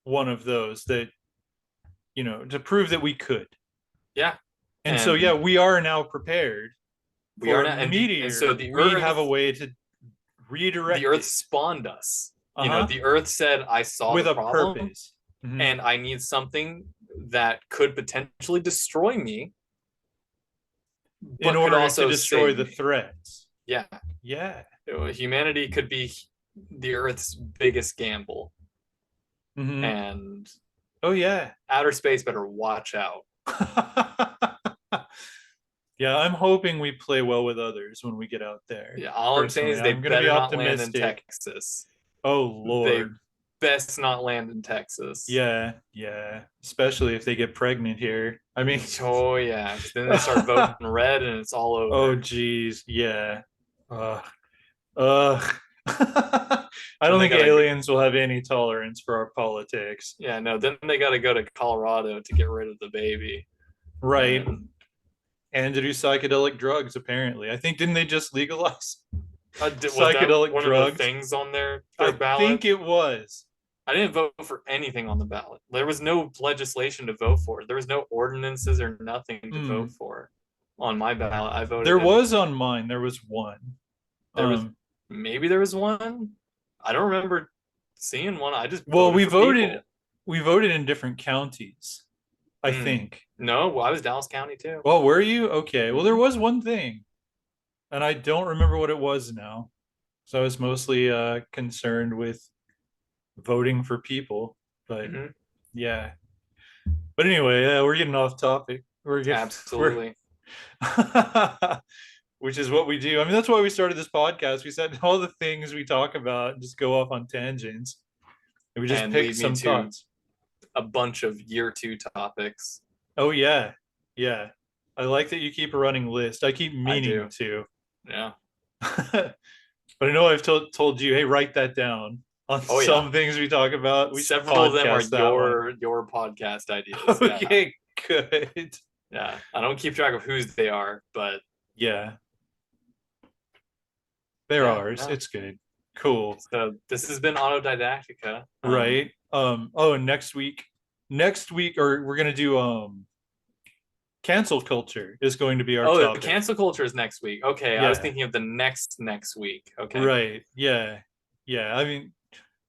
one of those that, to prove that we could. Yeah. And so, yeah, we are now prepared we are for now, a meteor. and so the we Earth, have a way to redirect the Earth it spawned us. The Earth said, I saw with the a problem, purpose. and I need something that could potentially destroy me, in but could order also to destroy save the me. threats. Yeah. Yeah. Humanity could be the Earth's biggest gamble. Mhm. And Oh yeah. outer space better watch out. Yeah, I'm hoping we play well with others when we get out there. Yeah, all I'm saying is Personally, they I'm gonna be better not land in optimistic. Texas. Oh They Lord. best not land in Texas. Yeah, especially if they get pregnant here. I mean, Oh yeah, 'cause then they start voting red and it's all over. oh geez, yeah. Ugh. I don't think aliens will have any tolerance for our politics. Yeah, no, then they got to go to Colorado to get rid of the baby. Right. And to do psychedelic drugs, apparently. I think, didn't they just legalize psychedelic one drugs? Of the things on their ballot? I think it was. I didn't vote for anything on the ballot. There was no legislation to vote for. There was no ordinances or nothing to vote for on my ballot. I voted. There was on mine. There was one. Maybe there was one. I don't remember seeing one. I just we voted. We voted in different counties, I think. No, I was Dallas County too. Well, were you? Okay. Well, there was one thing, and I don't remember what it was now. So I was mostly concerned with voting for people, but yeah. But anyway, we're getting off topic. Absolutely. Which is what we do. I mean, that's why we started this podcast. We said all the things we talk about and just go off on tangents. And we just pick some thoughts. A bunch of year 2 topics. Oh yeah. Yeah. I like that you keep a running list. I keep meaning to. Yeah. But I know I've told you, hey, write that down on some things we talk about. Several of them are your podcast ideas. Okay, good. Yeah. I don't keep track of whose they are, but yeah. They're ours. Yeah. It's good. Cool. So this has been Autodidactica. Right. And next week, or we're gonna do cancel culture is going to be our topic. Cancel culture is next week. Okay. Yeah. I was thinking of the next week. Okay. Right. Yeah. I mean,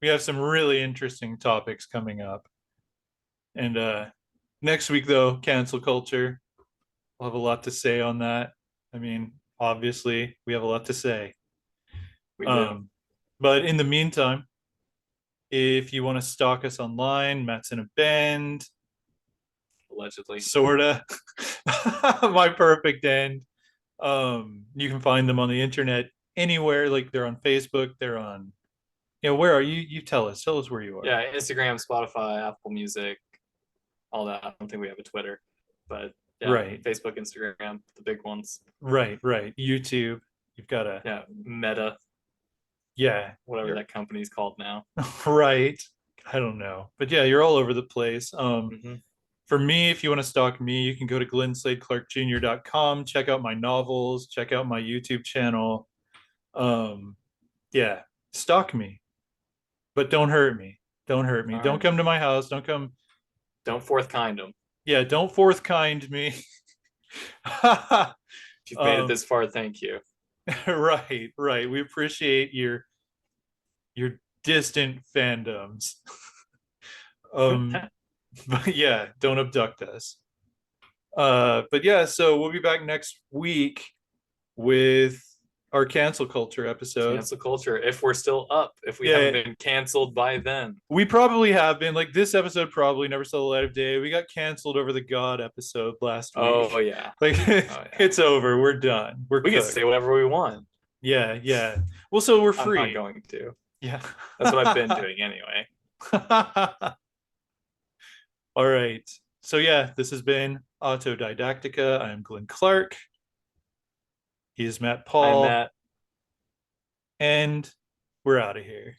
we have some really interesting topics coming up. And next week though, cancel culture. We'll have a lot to say on that. I mean, obviously we have a lot to say. We do. But in the meantime, if you want to stalk us online, Matt's in a band. Allegedly. Sorta. My perfect end. You can find them on the internet anywhere. Like, they're on Facebook. They're on, where are you? You tell us where you are. Yeah, Instagram, Spotify, Apple Music, all that. I don't think we have a Twitter, but yeah, right. Facebook, Instagram, the big ones. Right. YouTube. You've got a Meta. Yeah. Whatever that company's called now. Right. I don't know. But yeah, you're all over the place. For me, if you want to stalk me, you can go to glennslade-clark-jr.com, check out my novels, check out my YouTube channel. Yeah, stalk me. But don't hurt me. Don't hurt me. Don't come to my house. Don't come. Don't fourth kind them. Yeah, don't fourth kind me. If you've made it this far, thank you. Right. We appreciate your distant fandoms. But yeah, don't abduct us. But yeah, so we'll be back next week with our cancel culture episode. Cancel culture, if we're still up, if we haven't been canceled by then. We probably have been. Like, this episode probably never saw the light of day. We got canceled over the God episode last week. Oh yeah. Like, it's over. We're done. We can say whatever we want. Yeah. Well, so we're I'm not free. going to. Yeah. That's what I've been doing anyway. All right. So yeah, this has been Autodidactica. I'm Glenn Clark. He is Matt I'm Paul. Matt. And we're out of here.